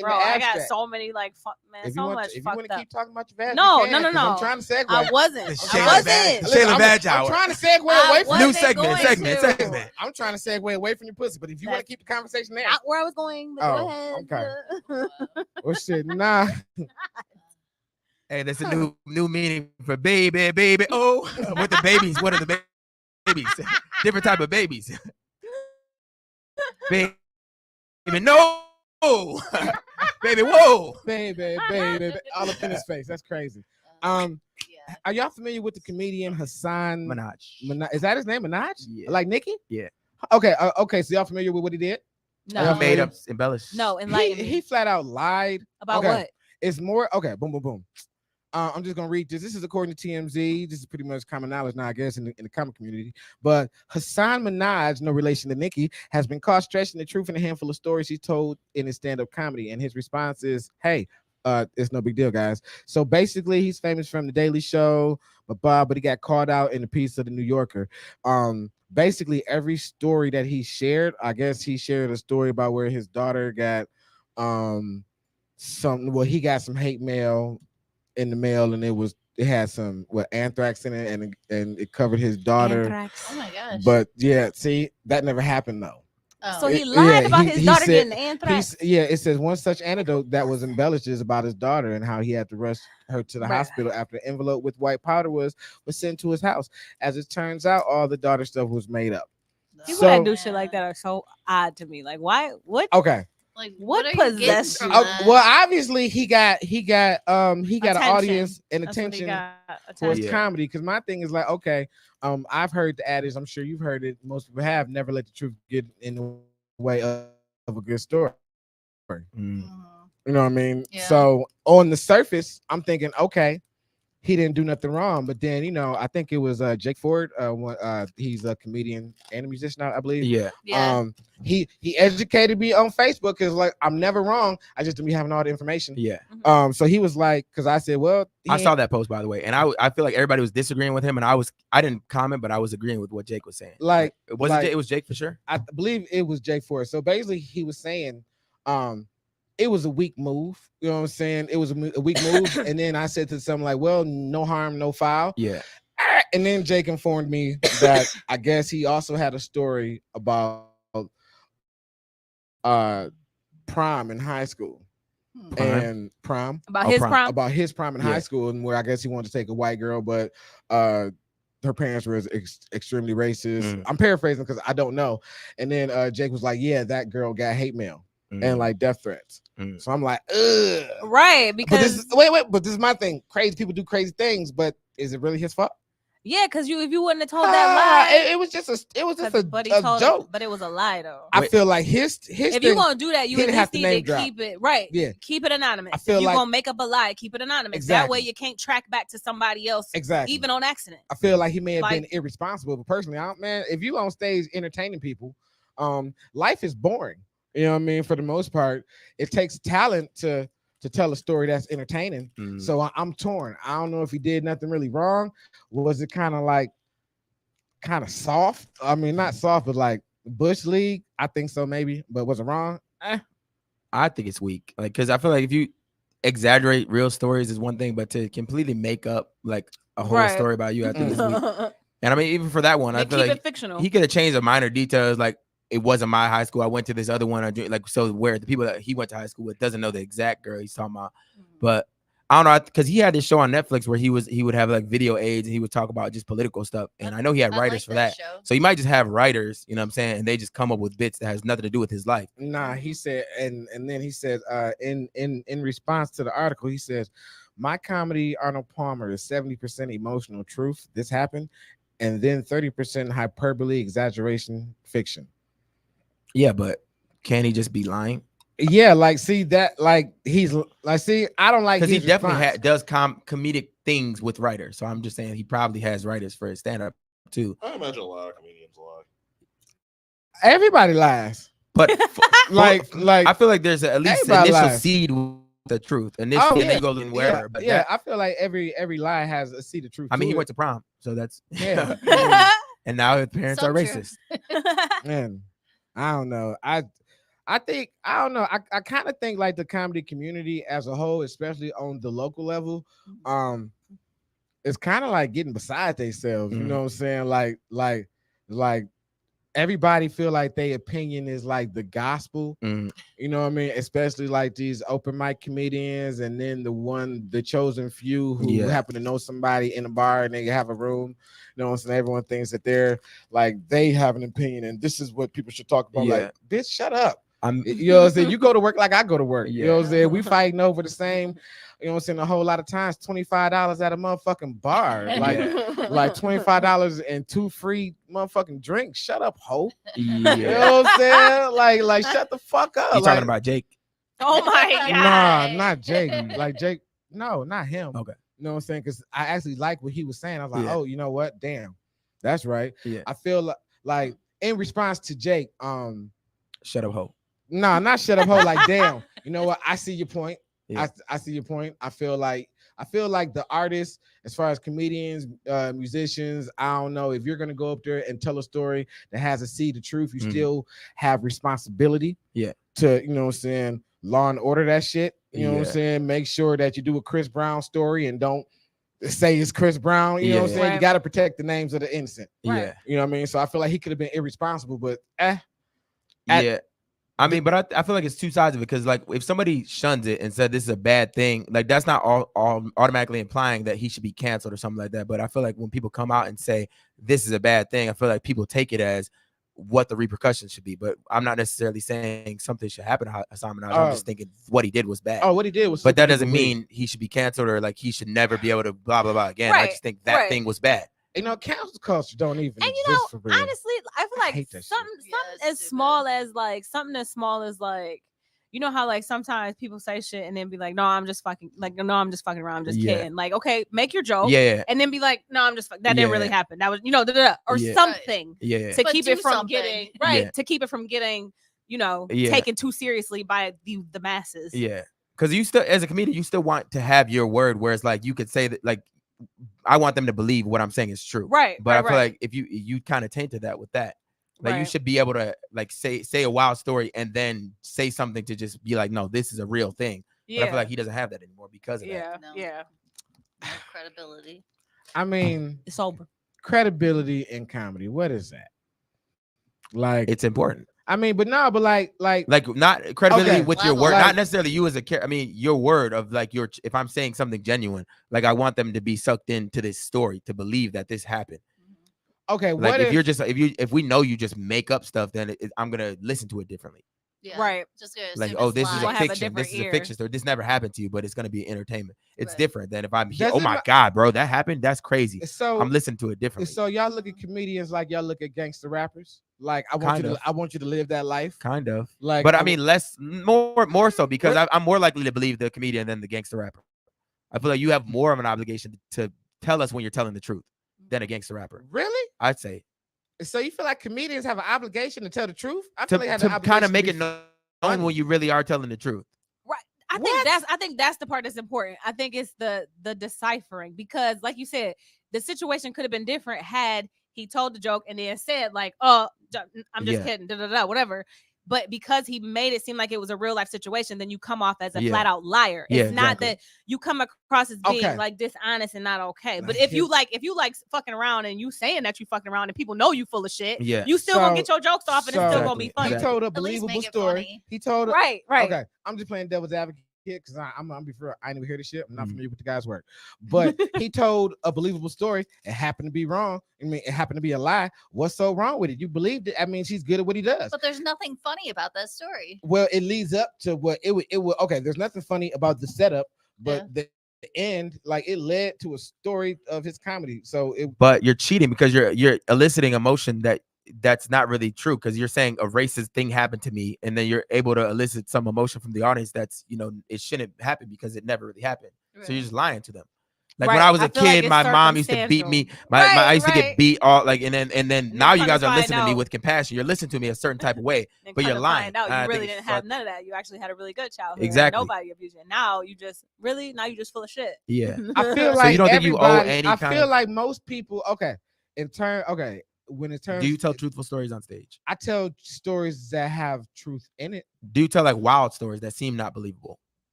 Bro, the I abstract. got so many like fun, man, if you so want, much if you fucked want to up. keep talking about your vag, No, you can, no, 'cause no. I'm trying to segue. I wasn't. The I Shayla wasn't. Badge- Listen, Shayla I'm Badge hour. trying to segue I away from New wasn't segment. going Segment. to. Segment. I'm trying to segue away from your pussy, but if you want to That's keep the conversation there, Not where I was going, but Oh, go ahead. okay. well, shit, nah. Hey, that's a new meaning for baby. Oh, with the babies. What are the babies? Different type of babies. Baby, no. Baby, whoa. baby, all up in his face. That's crazy. Yeah. Are y'all familiar with the comedian Hassan Minaj. Is that his name, Minaj? Yeah. Like Nicki? Yeah. Okay. Okay. So y'all familiar with what he did? No, He made up, embellished. no, enlighten me. He flat out lied. About okay. what? It's more okay. Boom, boom, boom. I'm just gonna read this. This is according to TMZ. This is pretty much common knowledge now, I guess, in the comic community. But Hassan Minaj, no relation to Nicki, has been caught stretching the truth in a handful of stories he told in his stand-up comedy. And his response is, "Hey, it's no big deal, guys." So basically, he's famous from The Daily Show, but he got called out in a piece of The New Yorker. Basically, every story that he shared, I guess he shared a story about where his daughter got he got some hate mail in the mail, and it had some anthrax in it, and it covered his daughter. Anthrax. Oh my gosh. But yeah, see, that never happened though. Oh. So he It- lied yeah, about he- his he daughter said- getting anthrax. It says one such anecdote that was embellished is about his daughter and how he had to rush her to the Right. hospital after an envelope with white powder was sent to his house. As it turns out, all the daughter stuff was made up. People So- that do shit like that are so odd to me. Like, why? What? Okay. Like, What are you getting possessed from you? that? Well, obviously he got an Attention. audience and That's what he attention got. for his Yeah. comedy. Because my thing is like, okay, I've heard the adage, I'm sure you've heard it, most people have, never let the truth get in the way of a good story. Mm. Mhm. You know what I mean? Yeah. So on the surface, I'm thinking, okay, he didn't do nothing wrong. But then, I think it was Jake Ford. He's a comedian and a musician, I believe. Yeah. Yeah. He educated me on Facebook because like I'm never wrong. I just don't be having all the information. Yeah. So he was like, because I said, well, I saw that post, by the way, and I feel like everybody was disagreeing with him, and I didn't comment, but I was agreeing with what Jake was saying. Like, it wasn't Jake, it was Jake for sure. I believe it was Jake Ford. So basically, he was saying, it was a weak move. You know what I'm saying? It was a weak move. And then I said to something like, well, no harm, no foul. Yeah. And then Jake informed me that I guess he also had a story about prom in high school. And prom About his prom. prom. about his prom in Yeah. high school, and where I guess he wanted to take a white girl, but her parents were extremely racist. I'm paraphrasing because I don't know. And then Jake was like, yeah, that girl got hate mail and like death threats. So I'm like, ugh. Right, But because but this is my thing. Crazy people do crazy things, but is it really his fault? yeah, because if you wouldn't have told that lie, It was just a but he a told joke. it, but it was a lie though. I feel like his If thing, you're gonna do that, you he at didn't have least to need name to drop. keep it right. Yeah. Keep it anonymous. I feel if you're like- gonna make up a lie, keep it anonymous. Exactly. That way you can't track back to somebody else, exactly. even on accident. I feel like he may have Like- been irresponsible, but personally, man, if you on stage entertaining people, life is boring. You know what I mean? For the most part, it takes talent to tell a story that's entertaining. So I'm torn. I don't know if he did nothing really wrong. Was it kind of soft? I mean, not soft, but like Bush League. I think so, maybe. But was it wrong? I think it's weak, like, because I feel like if you exaggerate real stories is one thing, but to completely make up like a whole Right. story about you, I think it's weak. They And I mean, even for that one, I feel keep like it fictional. he could have changed the minor details, like it wasn't my high school. I went to this other one. Like, so where the people that he went to high school with doesn't know the exact girl he's talking about. But I don't know, because he had this show on Netflix where he would have like video aids and he would talk about just political stuff. And I know he had I writers like for that. show. So he might just have writers, you know what I'm saying? And they just come up with bits that has nothing to do with his life. Nah, he said, and then he said, in response to the article, he says, my comedy, Arnold Palmer, is 70% emotional truth. This happened, and then 30% hyperbole, exaggeration, fiction. Yeah, but can he just be lying? Yeah, like see that, like he's like, see, I don't like Because he his definitely response. does comedic things with writers. So I'm just saying he probably has writers for his stand-up too. I imagine a lot of comedians lie. Everybody lies. But Like I feel like there's at least everybody initial lies. seed with the truth. Initially, Oh, and then yeah. you go in wherever. Yeah, But yeah, that, I feel like every lie has a seed of truth. I mean, to he it. went to prom, so that's Yeah, I and now his parents Some are true. racist. man, I don't know. I think I don't know. I kind of think like the comedy community as a whole, especially on the local level, it's kind of like getting beside themselves. You know what I'm saying? Like everybody feel like their opinion is like the gospel. You know what I mean? Especially like these open mic comedians, and then the chosen few who happen to know somebody in a bar and they have a room. You know what I'm saying? Everyone thinks that they're like they have an opinion and this is what people should talk about. Like, bitch, shut up. You know what I'm saying? You go to work like I go to work. You know what I'm saying? We fighting over the same, you know what I'm saying? A whole lot of times, $25 at a motherfucking bar. Like $25 and 2 free motherfucking drinks. Shut up, ho. You know what I'm saying? Like shut the fuck up. You like, talking about Jake? Oh my god. Nah, not Jake. Like Jake, no, not him. Okay. You know what I'm saying? Because I actually like what he was saying. I was like, Yeah. oh, you know what? Damn. That's right. Yeah. I feel like in response to Jake, Shut up, ho. nah, not shut up, ho. Like, damn, you know what? I see your point. Yeah. I see your point. I feel like the artists, as far as comedians, musicians, I don't know, if you're gonna go up there and tell a story that has a seed of truth, you still have responsibility. Yeah. To, you know what I'm saying, law and order that shit. You know what I'm Yeah. saying? Make sure that you do a Chris Brown story and don't say it's Chris Brown. You know what I'm saying? Right. You got to protect the names of the innocent. Yeah. You know what I mean? So I feel like he could have been irresponsible, but Yeah. I mean, but I feel like it's two sides of it, because like if somebody shuns it and said this is a bad thing, like that's not all automatically implying that he should be canceled or something like that. But I feel like when people come out and say this is a bad thing, I feel like people take it as what the repercussions should be. But I'm not necessarily saying something should happen to Hassan Minaj. I'm just thinking what he did was bad. Oh, what he did was. But that doesn't mean he should be canceled or like he should never be able to blah blah blah again. I just think that thing was bad. You know, cancel culture don't even And you exist know, for real. honestly, I feel like hate that something Yeah, it's as stupid. something as small as like, you know how like sometimes people say shit and then be like, no, I'm just fucking around, I'm just kidding. Like, okay, make your joke, and then be like, no, I'm just that didn't really happen. That was, you know, or something to But keep do it from something. getting to keep it from getting, you know, taken too seriously by the masses. Yeah, because you still, as a comedian, you still want to have your word, where it's like you could say that, like, I want them to believe what I'm saying is true. Right. But I feel like if you kind of tainted that with that. Like you should be able to like say a wild story and then say something to just be like, no, this is a real thing. But I feel like he doesn't have that anymore because of that. No. Yeah. No credibility. I mean, It's over. credibility in comedy. What is that? Like, It's important. I mean, but no, but like not credibility with your word, Like- not necessarily you as a character. I mean, your word of like if I'm saying something genuine, like I want them to be sucked into this story to believe that this happened. okay, Like what if you're just if we know you just make up stuff, then I'm gonna listen to it differently. Yeah. Right. Just gonna Like, assume oh, it's this is We'll a have a fiction. This is different a fiction story. This never happened to you, but it's gonna be entertainment. It's Right. different than if I'm here. Does Oh it my ma- god, bro, that happened. That's crazy. so I'm listening to it differently. so y'all look at comedians like y'all look at gangster rappers. Like I want Kind of. I want you to live that life. Kind of. Like, But I mean, more so because I'm more likely to believe the comedian than the gangster rapper. I feel like you have more of an obligation to tell us when you're telling the truth than a gangster rapper. really? I'd say So you feel like comedians have an obligation to tell the truth? I to feel they have an kind of obligation make to it be known funny. when you really are telling the truth. Right. I think that's the part that's important. I think it's the deciphering, because like you said, the situation could have been different had he told the joke and then said like, oh, I'm just kidding, whatever. But because he made it seem like it was a real life situation, then you come off as a flat out liar. It's not that you come across as being like dishonest and not okay. But if you like fucking around and you saying that you fucking around and people know you full of shit, you still gonna get your jokes off and it's still gonna be funny. He told a At least believable make it story. funny. He told Right. Okay, I'm just playing devil's advocate because I'm be real. I didn't even hear this shit. I'm not familiar with the guy's work, but he told a believable story. It happened to be wrong. I mean, it happened to be a lie. What's so wrong with it? You believed it. I mean, she's good at what he does. But there's nothing funny about that story. Well, it leads up to what it would. Okay, there's nothing funny about the setup, but end, like it led to a story of his comedy. So it But you're cheating because you're eliciting emotion that's not really true, because you're saying a racist thing happened to me, and then you're able to elicit some emotion from the audience that's, it shouldn't happen because it never really happened. So you're just lying to them. Like when Right. I was I a feel like kid, it's my mom used to beat me. I used to get beat all like, and then now you come guys to are find listening to me out- with compassion. You're listening to me a certain type of way, And but come you're to lying. find out, And I you really think didn't it's have fucked. none of that. You actually had a really good childhood. Exactly. Nobody abused you. Now you just now you just full of shit. Yeah. I feel So like you don't think you owe everybody. any I kind feel of- like most people. Okay, when it turns, Do you tell truthful stories on stage? I tell stories that have truth in it. Do you tell like wild stories that seem not believable?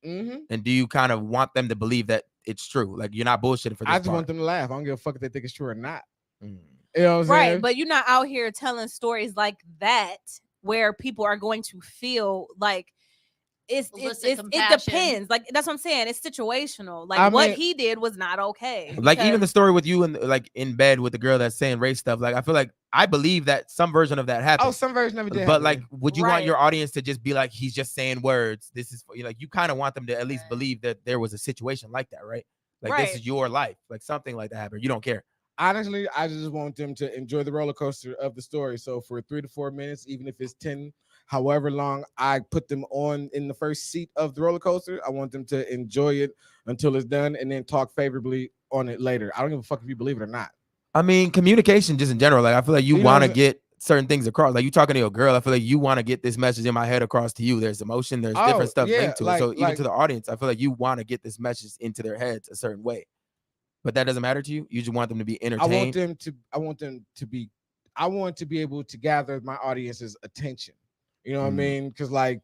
Mm-hmm. And do you kind of want them to believe that it's true? Like you're not bullshitting for this I just part. want them to laugh. I don't give a fuck if they think it's true or not. Mm. You know what I'm saying? Right, but you're not out here telling stories like that where people are going to feel like Elicit it compassion. depends. Like that's what I'm saying. It's situational. Like I what mean- he did was not okay. Like even the because- story with you and like in bed with the girl that's saying race stuff. Like I feel like I believe that some version of that happened. Oh, some version of it did. But happen, like, yeah. would you want Right. your audience to just be like, he's just saying words? This is like you kind of want them to at least Right. believe that there was a situation like that, right? Like Right. this is your life, like something like that happened. You don't care. Honestly, I just want them to enjoy the roller coaster of the story. So for 3 to 4 minutes, even if it's 10, however long I put them on in the first seat of the roller coaster, I want them to enjoy it until it's done and then talk favorably on it later. I don't give a fuck if you believe it or not. I mean, communication just in general. Like I feel like you You know want to what I'm get certain things across. Like you talking to your girl, I feel like you want to get this message in my head across to you. There's emotion, there's Oh, different stuff yeah, linked to it. like- So even like- to the audience, I feel like you want to get this message into their heads a certain way. But that doesn't matter to you. You just want them to be I entertained. want to be able to gather my audience's attention. You know what I Mm. mean? Because like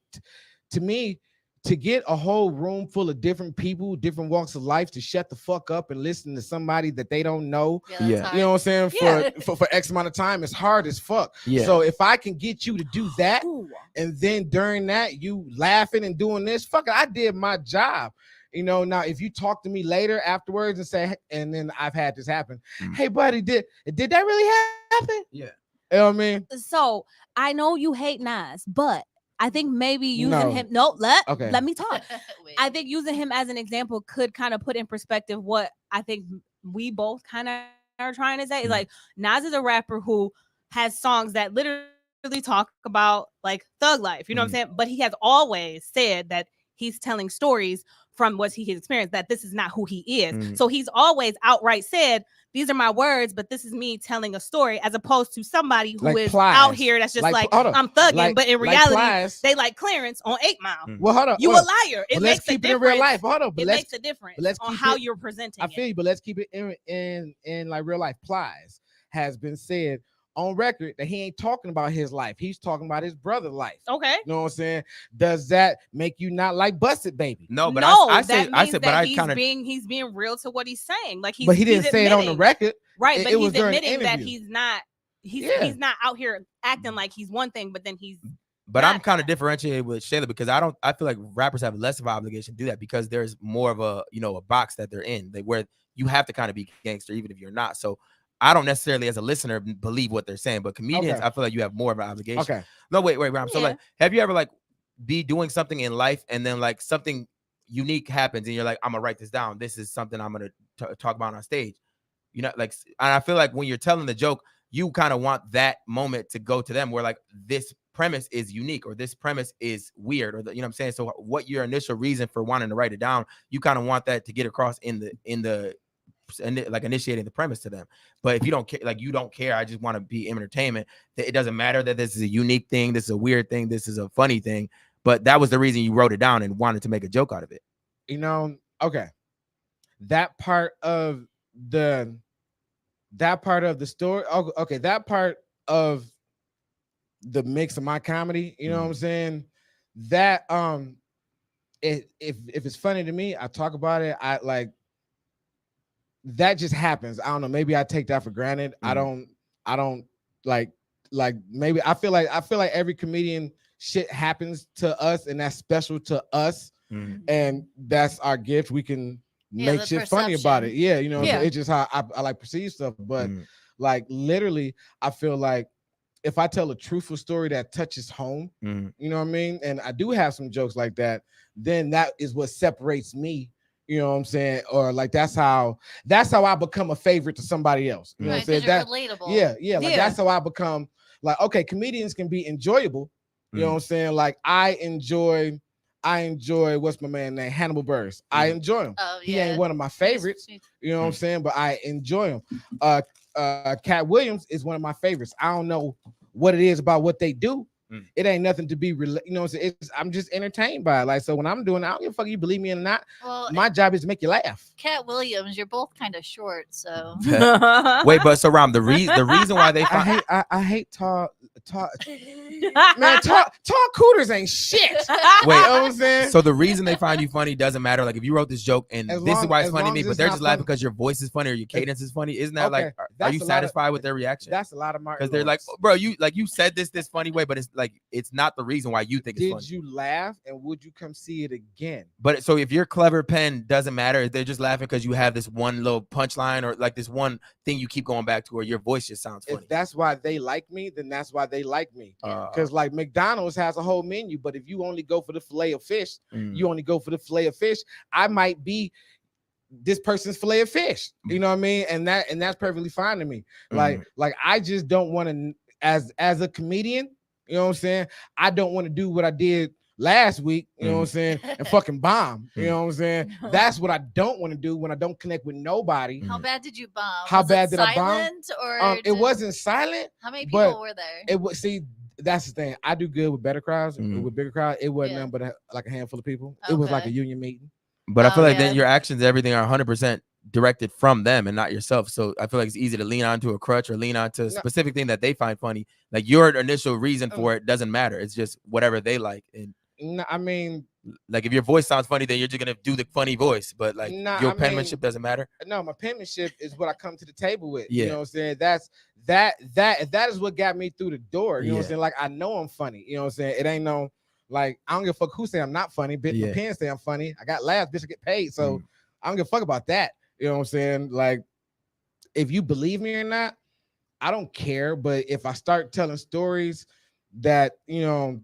to me, to get a whole room full of different people, different walks of life to shut the fuck up and listen to somebody that they don't know, Yeah, Yeah. that's you know hard. what I'm saying? Yeah. For X amount of time, it's hard as fuck. Yeah. So if I can get you to do that, Ooh. and then during that you laughing and doing this, fuck it, I did my job. You know, now if you talk to me later afterwards and say, and then I've had this happen, Mm. hey buddy, did that really happen? Yeah. You know what I mean? So I know you hate Nas, but I think maybe using No. him. No, Okay. let me talk. Wait. I think using him as an example could kind of put in perspective what I think we both kind of are trying to say. Mhm. Like Nas is a rapper who has songs that literally talk about like thug life, you know what I'm saying? But he has always said that he's telling stories from what he has experienced, that this is not who he is. Mhm. So he's always outright said, these are my words, but this is me telling a story, as opposed to somebody who Like is Plies. out here that's just Like, like, hold on. I'm thugging, Like- but in like reality, Plies. they like clearance on 8 Mile. Mm. Well, hold on. You a hold on. liar. It But let's makes a keep it in difference. real life. Hold on, but It let's makes a difference let's on keep how it- you're presenting I feel you, but let's keep it in like real life. Plies has been said on record that he ain't talking about his life. He's talking about his brother's life. Okay. You know what I'm saying? Does that make you not like Busted Baby? No, but no, I that said, means I said, but that I he's kind of being real to what he's saying. Like But he didn't he's say it on the admitting- record. right? It- But it was he's during the admitting that interview. he's not out here acting like he's one thing, but then he's But I'm not kind of that. differentiated with Shayla because I feel like rappers have less of an obligation to do that because there's more of a a box that they're in, where you have to kind of be gangster even if you're not. So I don't necessarily as a listener believe what they're saying, but comedians, Okay. I feel like you have more of an obligation. Okay. No, wait, Ram. So Yeah. like, have you ever like be doing something in life and then like something unique happens and you're like, I'm gonna write this down. This is something I'm gonna talk about on stage. Like, and I feel like when you're telling the joke, you kind of want that moment to go to them where like this premise is unique or this premise is weird or you know what I'm saying. So what your initial reason for wanting to write it down, you kind of want that to get across in the like initiating the premise to them. But if you don't care, like you don't care, I just want to be entertainment. It doesn't matter that this is a unique thing, this is a weird thing, this is a funny thing. But that was the reason you wrote it down and wanted to make a joke out of it. Okay. That part of the story. Okay, that part of the mix of my comedy, you know what I'm saying? That if it's funny to me, I talk about it. I like that just happens. I don't know. Maybe I take that for granted. I don't like maybe I feel like every comedian shit happens to us and that's special to us. And that's our gift. We can make the shit funny about it. perception. Yeah, you know, Yeah. it's just how I like perceive stuff. But like literally, I feel like if I tell a truthful story that touches home, you know what I mean, and I do have some jokes like that, then that is what separates me You know what I'm saying? Or like that's how I become a favorite to somebody else. You know what I'm Right, saying? 'cause you're That relatable. yeah, like Yeah. that's how I become like, okay, comedians can be enjoyable. You know what I'm saying? Like I enjoy what's my man name? Hannibal Buress. I enjoy him. Oh, He yeah. ain't one of my favorites. You know what I'm saying? But I enjoy him. Cat Williams is one of my favorites. I don't know what it is about what they do. It ain't nothing to be, you know what I'm saying? I'm just entertained by it. Like, so when I'm doing it, I don't give a fuck you believe me or not. Well, My job is to make you laugh. Cat Williams, you're both kind of short, so. Wait, but so Rahm, the reason why they find I hate tall man, tall cooters ain't shit. wait, You know what I'm saying? so the reason they find you funny doesn't matter. Like if you wrote this joke and As this is long- why it's as funny to long me, as but it's they're not just laughing funny. because your voice is funny or your cadence is funny. Isn't that Okay, like, are that's you a lot of- satisfied with their reaction? That's a lot of Martin Because they're like, Lawrence. bro, you said this funny way, but it's like it's not the reason why you think it's funny. Did you laugh and would you come see it again? But so if your clever pen doesn't matter, they're just laughing because you have this one little punchline or like this one thing you keep going back to, or your voice just sounds funny. If that's why they like me, then that's why they like me. Uh, Because like McDonald's has a whole menu, but if you only go for the fillet of fish, mm, you only go for the fillet of fish. I might be this person's fillet of fish. You know what I mean? And that's perfectly fine to me. Like I just don't want to, as a comedian, you know what I'm saying? I don't want to do what I did last week, you know what I'm saying, and fucking bomb. You know what I'm saying? That's what I don't want to do when I don't connect with nobody. How bad did you bomb? How Was bad it did I bomb? silent, Or It wasn't silent. How many but people were there? It was, see, that's the thing. I do good with better crowds. With bigger crowds, it wasn't Yeah. nothing but like a handful of people. It was like a Okay. union meeting. But I feel Oh, like yeah. then your actions, everything are 100% directed from them and not yourself. So I feel like it's easy to lean onto a crutch or lean onto a specific thing that they find funny. Like your initial reason for it doesn't matter. It's just whatever they like. And No, I mean, like if your voice sounds funny, then you're just gonna do the funny voice. But like your penmanship doesn't matter. No, my penmanship is what I come to the table with. Yeah. You know what I'm saying? That is what got me through the door. You know what I'm Yeah. saying? Like I know I'm funny. You know what I'm saying? It ain't no like I don't give a fuck who say I'm not funny. Bitch, my Yeah. pen say I'm funny. I got laughs, bitch, I get paid. So I don't give a fuck about that. You know what I'm saying? Like if you believe me or not, I don't care. But if I start telling stories that, you know,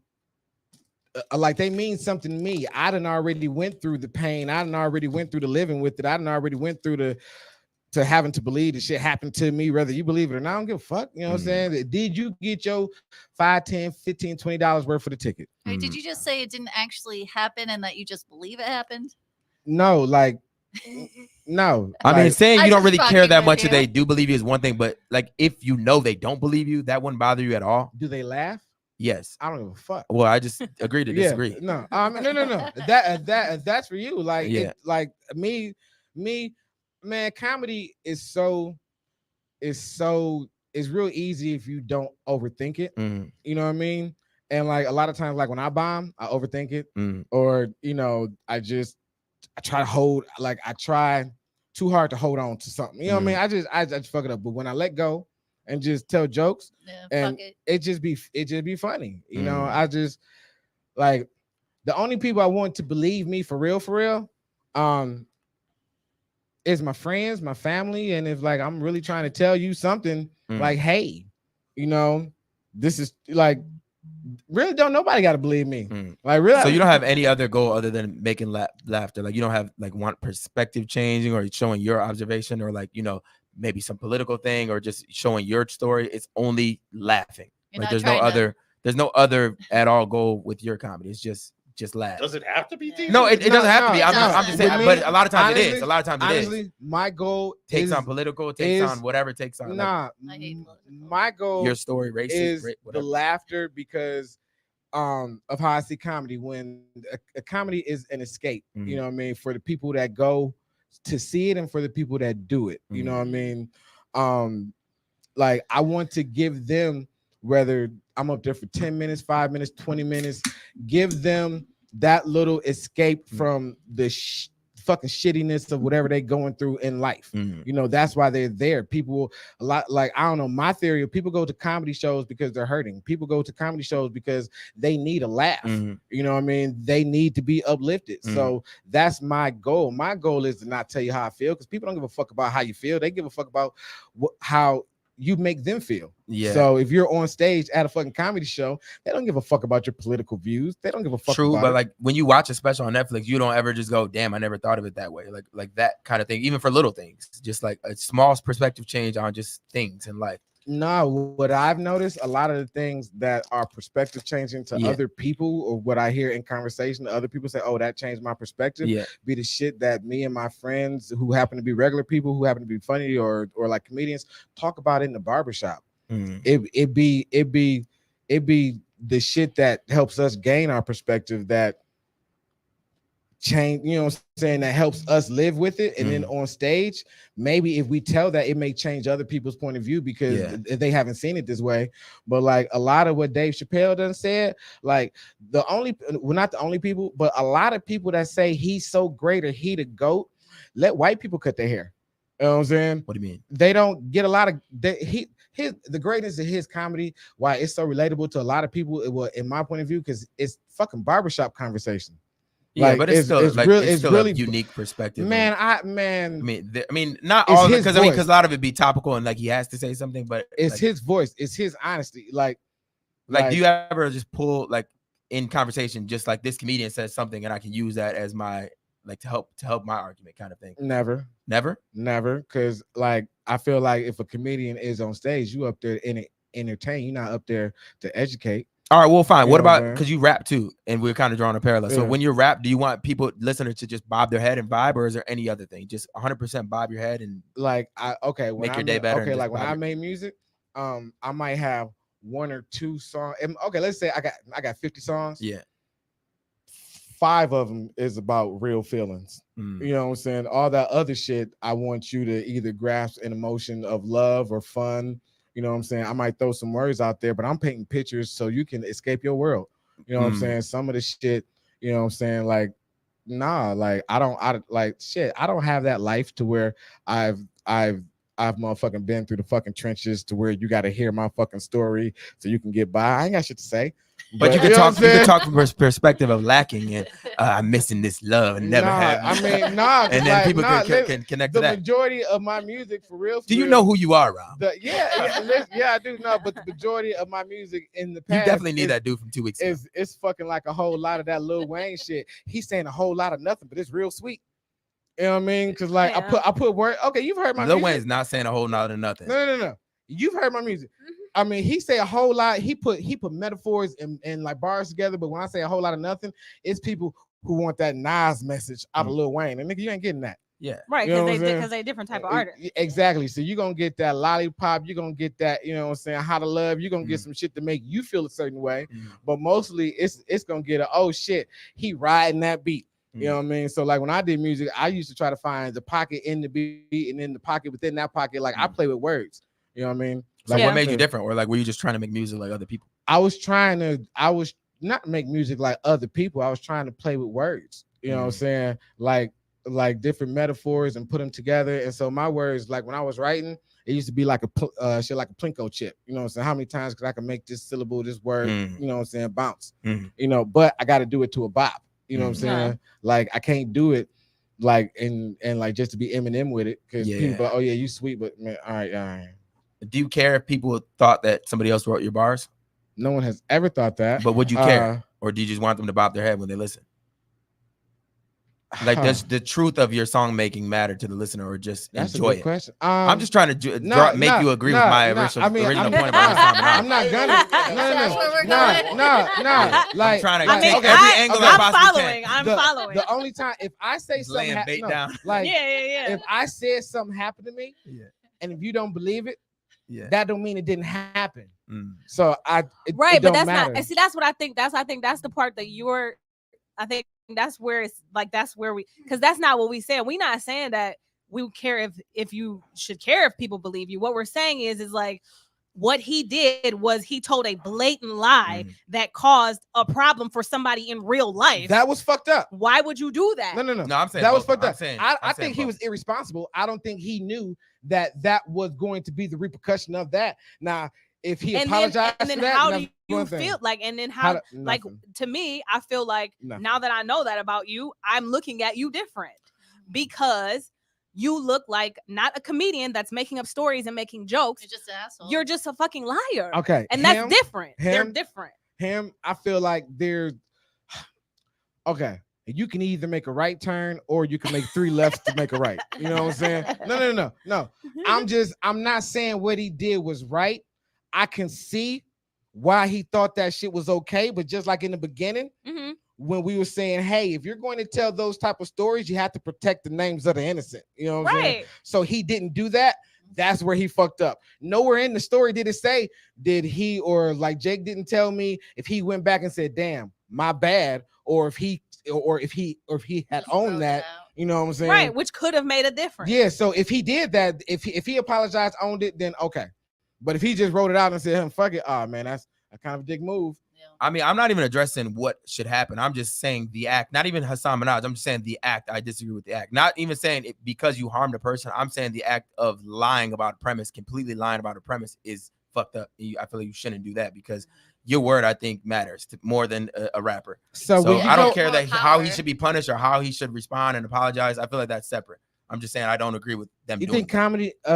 like they mean something to me. I done already went through the pain. I done already went through the living with it. I done already went through to having to believe the shit happened to me, whether you believe it or not. I don't give a fuck. You know what I'm saying? Did you get your $5, $10, $15, $20 worth for the ticket? Wait, did you just say it didn't actually happen and that you just believe it happened? No, like no. I mean, like, saying I you don't just really care fucking that with much if you. they do believe you is one thing, but like if you know they don't believe you, that wouldn't bother you at all. do they laugh? Yes. I don't give a fuck. Well, I just agree to disagree. No, no. That's for you. Like, Yeah. like me, man. Comedy is real easy if you don't overthink it. You know what I mean? And like a lot of times, like when I bomb, I overthink it, or you know, I try to hold. Like I try too hard to hold on to something. You know what I mean? I just fuck it up. But when I let go and just tell jokes, Yeah, and fuck it. it just be funny. You know, I just like the only people I want to believe me for real, is my friends, my family, and if like I'm really trying to tell you something, like, hey, you know, this is like really don't nobody got to believe me. Like really, So you don't have any other goal other than making laughter. Like you don't have like want perspective changing or showing your observation or like, you know, maybe some political thing or just showing your story. It's only laughing. You're Like not there's no other at all goal with your comedy. It's just laugh. Does it have to be TV? No, it doesn't have to be. I'm just With saying, me, but a lot of times it honestly- is. A lot of times it is. honestly, my goal Takes is on political, takes is- on whatever takes on. Like, nah. I hate political. My goal your story, racist, is the whatever. laughter because of how I see comedy. When a comedy is an escape, you know what I mean, for the people that go to see it and for the people that do it. You know what I mean? Like I want to give them, whether I'm up there for 10 minutes, 5 minutes, 20 minutes, give them that little escape from the fucking shittiness of whatever they're going through in life. You know, that's why they're there. People a lot, like, I don't know, my theory of people go to comedy shows because they're hurting. People go to comedy shows because they need a laugh. You know what I mean? They need to be uplifted. So that's my goal. My goal is to not tell you how I feel because people don't give a fuck about how you feel. They give a fuck about how you make them feel. Yeah. So if you're on stage at a fucking comedy show, they don't give a fuck about your political views. They don't give a fuck. True, about but it. like when you watch a special on Netflix, you don't ever just go, "Damn, I never thought of it that way." Like that kind of thing. Even for little things, just like a small perspective change on just things in life. No, what I've noticed, a lot of the things that are perspective changing to other people, or what I hear in conversation, other people say, "Oh, that changed my perspective." Yeah. Be the shit that me and my friends who happen to be regular people, who happen to be funny or like comedians, talk about it in the barbershop. It be the shit that helps us gain our perspective, that change, you know what I'm saying, that helps us live with it. And then on stage, maybe if we tell that, it may change other people's point of view because they haven't seen it this way. But like a lot of what Dave Chappelle done said, like not the only people, but a lot of people that say he's so great or he the GOAT, let white people cut their hair. You know what I'm saying? What do you mean? They don't get a lot of the greatness of his comedy, why it's so relatable to a lot of people, in my point of view, because it's fucking barbershop conversation. Yeah, like, but it's still like it's still really a unique perspective. Man, I mean, not all because because a lot of it be topical and like he has to say something, but it's like, his voice, it's his honesty. Like, do you ever just pull like in conversation, just like this comedian says something and I can use that as my like to help my argument kind of thing? Never, because like I feel like if a comedian is on stage, you up there to entertain, you're not up there to educate. All right, well, fine. What about, because you rap too, and we're kind of drawing a parallel. So Yeah. when you rap, do you want listeners to just bob their head and vibe, or is there any other thing? Just 100% bob your head and like make your day better. Okay, like when I made music, I might have one or two songs. Okay, let's say I got 50 songs. Yeah. 5 of them is about real feelings. You know what I'm saying? All that other shit, I want you to either grasp an emotion of love or fun. You know what I'm saying? I might throw some words out there, but I'm painting pictures so you can escape your world. You know what I'm saying? Some of the shit, you know what I'm saying? Like, nah, like I don't have that life to where I've motherfucking been through the fucking trenches to where you got to hear my fucking story so you can get by. I ain't got shit to say. But you can talk from perspective of lacking and I'm missing this love and never have. I mean, and then like, people can connect to that. The majority of my music, for real. Do you know who you are, Rob? Yeah, I do know. But the majority of my music in the past, you definitely need that dude from 2 weeks ago. It's fucking like a whole lot of that Lil Wayne shit. He's saying a whole lot of nothing, but it's real sweet. You know what I mean? Because like I put word. Okay, you've heard my music. Lil Wayne's not saying a whole lot of nothing. No. You've heard my music. I mean, he say a whole lot. He put metaphors and like bars together. But when I say a whole lot of nothing, it's people who want that Nas message out of Lil Wayne. And nigga, you ain't getting that. Yeah. Right, because they different type of artists. Exactly. So you're gonna get that lollipop, you're gonna get that, you know what I'm saying, how to love, you're gonna get some shit to make you feel a certain way. But mostly it's gonna get oh shit, he riding that beat. You know what I mean? So like when I did music, I used to try to find the pocket in the beat and in the pocket within that pocket. Like I play with words. You know what I mean? Like what made you different? Or like were you just trying to make music like other people? I was not make music like other people. I was trying to play with words. You know what I'm saying? Like different metaphors and put them together. And so my words, like when I was writing, it used to be like a shit like a Plinko chip. You know what I'm saying? How many times could I can make this syllable, this word, you know what I'm saying, bounce. You know, but I gotta do it to a bop. You know what I'm saying? Like I can't do it like and like just to be Eminem with it. Cause people oh yeah, you sweet, but man, all right. Do you care if people thought that somebody else wrote your bars? No one has ever thought that. But would you care? Or do you just want them to bob their head when they listen? Like, does the truth of your song making matter to the listener, or just enjoy it? Question. I'm just trying to make you agree with my original point about I'm not gonna. No. Like, I'm trying to take every angle I possibly can. I'm following. The only time if I say something, like if I said something happened to me, and if you don't believe it, that don't mean it didn't happen. So but that's matter. not. See, that's what I think. I think that's the part that you're. I think that's where it's like that's where we, because that's not what we said. We're not saying that we care if you should care if people believe you. What we're saying is like what he did was he told a blatant lie that caused a problem for somebody in real life. That was fucked up. Why would you do that? No. I'm saying that was fucked up. I think he was irresponsible. I don't think he knew that was going to be the repercussion of that. Now, if he apologized, and then for that, how do you feel like? And then how like to me, I feel like now that I know that about you, I'm looking at you different because you look like not a comedian that's making up stories and making jokes. You're just an asshole. You're just a fucking liar. Okay, And him, that's different. They're him, different. Him, I feel like there's okay. You can either make a right turn or you can make 3 lefts to make a right. You know what I'm saying? No. I'm not saying what he did was right. I can see why he thought that shit was okay, but just like in the beginning, Mhm. when we were saying, hey, if you're going to tell those type of stories, you have to protect the names of the innocent. You know what I'm saying? Right. So he didn't do that. That's where he fucked up. Nowhere in the story did it say, did he, or like Jake didn't tell me if he went back and said, damn, my bad, or if he had Just owned wrote that, it out. you know what I'm saying? Right, which could have made a difference. Yeah, so if he did that, if he apologized, owned it, then okay. But if he just wrote it out and said, fuck it, oh man, that's a kind of a dick move. Yeah. I mean, I'm not even addressing what should happen. I'm just saying the act, not even Hassan Minaj. I'm just saying the act. I disagree with the act. Not even saying it because you harmed a person. I'm saying the act of lying about a premise, completely lying about a premise is fucked up. I feel like you shouldn't do that because your word, I think, matters more than a rapper. So when you I don't go- care More that how he power. should be punished or how he should respond and apologize. I feel like that's separate. I'm just saying I don't agree with them You doing think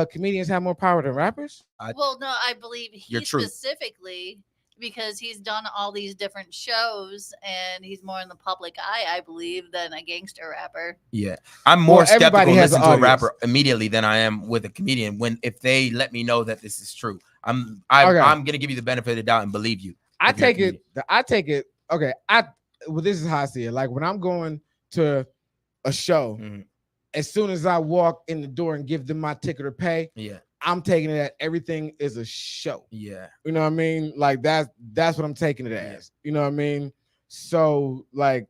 comedians have more power than rappers? Well, no, I believe You're he true. specifically because he's done all these different shows and he's more in the public eye, I believe, than a gangster rapper. Yeah, I'm more Well, everybody skeptical has listening an to a audience. rapper immediately than I am with a comedian. If they let me know that this is true, I'm Okay. gonna give you the benefit of the doubt and believe you. I if you're a take it. Okay, well, this is how I see it. Like when I'm going to a show, Mhm. as soon as I walk in the door and give them my ticket or pay, Yeah, I'm taking it that everything is a show. yeah. You know what I mean? Like that's what I'm taking it as. You know what I mean? So like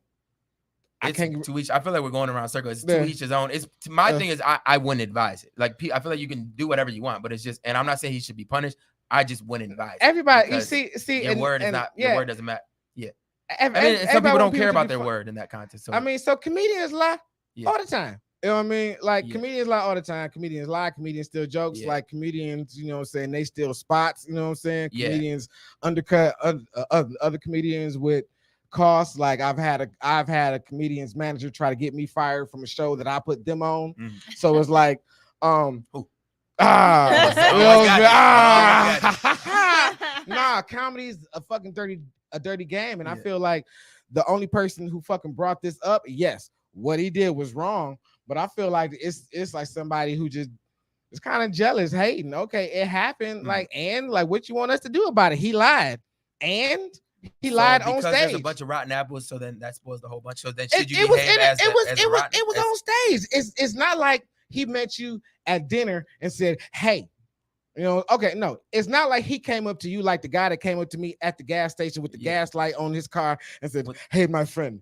I It's can't. to each. I feel like we're going around circles. It's Yeah. to each his own. It's my Uh, thing is I wouldn't advise it. Like I feel like you can do whatever you want, but it's just. And I'm not saying he should be punished. I just wouldn't advise. Everybody, you because see, your and, word is and, not. yeah, Your word doesn't matter. Yeah. I I mean, some people don't care about their word in that context. So I mean, so comedians lie Yeah. all the time. You know what I mean? Like Yeah. comedians lie all the time. Comedians lie. Comedians steal jokes. Yeah. Like comedians, you know what I'm saying? They steal spots. You know what I'm saying? Yeah. Comedians undercut other comedians with costs. Like I've had a comedian's manager try to get me fired from a show that I put them on. Mhm. So it's like, Who? you know Oh, what I'm got saying? Nah, comedy's a fucking dirty game, and I Yeah. feel like the only person who fucking brought this up, yes, what he did was wrong, but I feel like it's like somebody who just is kind of jealous, hating. Okay, it happened, Mhm. like, and like, what you want us to do about it? He lied, and he So lied on because stage. there's a bunch of rotten apples, so then that spoils the whole bunch. So then It- should you it was behave in as it, a rotten? it was on stage. It's not like he met you at dinner and said, "Hey." You know, okay, no, it's not like he came up to you like the guy that came up to me at the gas station with the Yeah. gas light on his car and said, What- hey, my friend,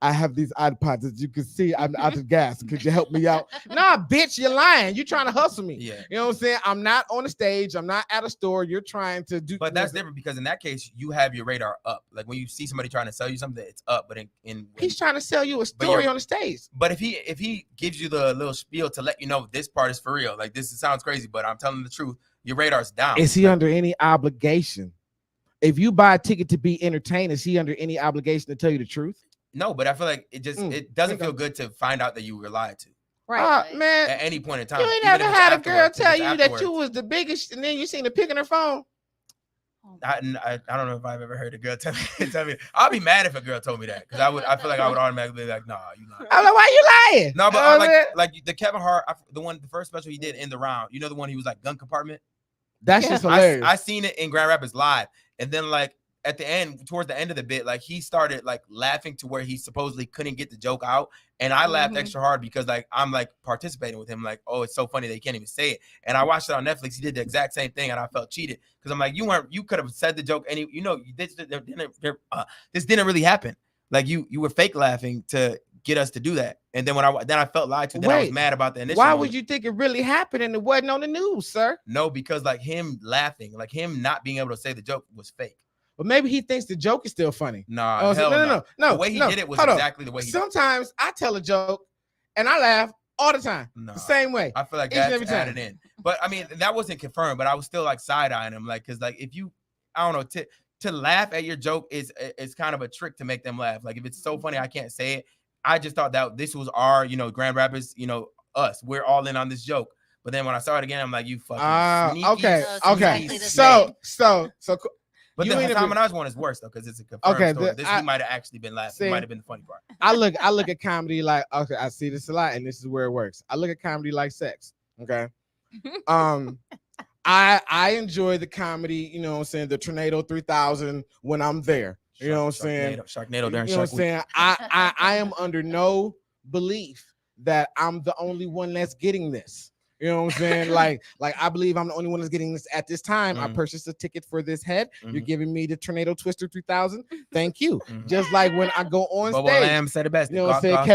I have these iPods. As you can see, I'm out of gas. Could you help me out? Nah, bitch, you're lying. You're trying to hustle me. Yeah. You know what I'm saying? I'm not on the stage. I'm not at a store. You're trying to do. But that's different because in that case, you have your radar up. Like when you see somebody trying to sell you something, it's up. But He's trying to sell you a But story you're- on the stage. But if he gives you the little spiel to let you know this part is for real, like this sounds crazy, but I'm telling the truth, your radar's down. Is he Like, under any obligation? If you buy a ticket to be entertained, is he under any obligation to tell you the truth? No, but I feel like it doesn't Okay. feel good to find out that you were lied to Right. Man, at any point in time. you ain't even never if it's had a girl afterwards, if tell it's you that afterwards. you was the biggest, and then you seen her picking her phone. I don't know if I've ever heard a girl tell me. I'll be mad if a girl told me that because I feel like I would automatically be like, nah, you lying. I'm like, why you lying? No, but You know what I'm saying? like the Kevin Hart, the first special he did in the round. You know the one he was like gun compartment. That's just hilarious. I seen it in Grand Rapids live, and then like at the end, towards the end of the bit, like he started like laughing to where he supposedly couldn't get the joke out, and I laughed Mhm. extra hard because like I'm like participating with him, like oh it's so funny they can't even say it, and I watched it on Netflix. He did the exact same thing, and I felt cheated because I'm like you could have said the joke any this didn't really happen. Like you were fake laughing to get us to do that, and then I felt lied to. Then I was Wait, mad about the initial. Why moment. would you think it really happened and it wasn't on the news, sir? No, because like him laughing, like him not being able to say the joke was fake. But maybe he thinks the joke is still funny. Nah, Oh, so- hell no. The way he did it was Hold on. exactly the way he did it. Sometimes I tell a joke and I laugh all the time, Nah. the same way. I feel like Each and that's every time. added in. But I mean, that wasn't confirmed, but I was still like side-eyeing him. Like, cause like if you, I don't know, to laugh at your joke is kind of a trick to make them laugh. Like if it's so funny, I can't say it. I just thought that this was our, Grand Rapids, us. We're all in on this joke. But then when I saw it again, I'm like, you fucking sneaky. Okay, So it's okay. exactly the So But you the ain't Hassan even- Minaj one is worse though, because it's a confirmed Okay, story. the- He might have actually been laughing. See, It might have been the funny part. I look at comedy like, okay, I see this a lot, and this is where it works. I look at comedy like sex. Okay. I enjoy the comedy, you know what I'm saying, the Tornado 3000 when I'm there. You know what I'm saying? Sharknado during You know what I'm Shark Week. saying? I am under no belief that I'm the only one that's getting this. You know what I'm saying? like I believe I'm the only one that's getting this at this time. I purchased a ticket for this head. You're giving me the Tornado Twister 3000. Thank you. Just like when I go on Bubba stage. Lamb said it best. You know what I'm saying?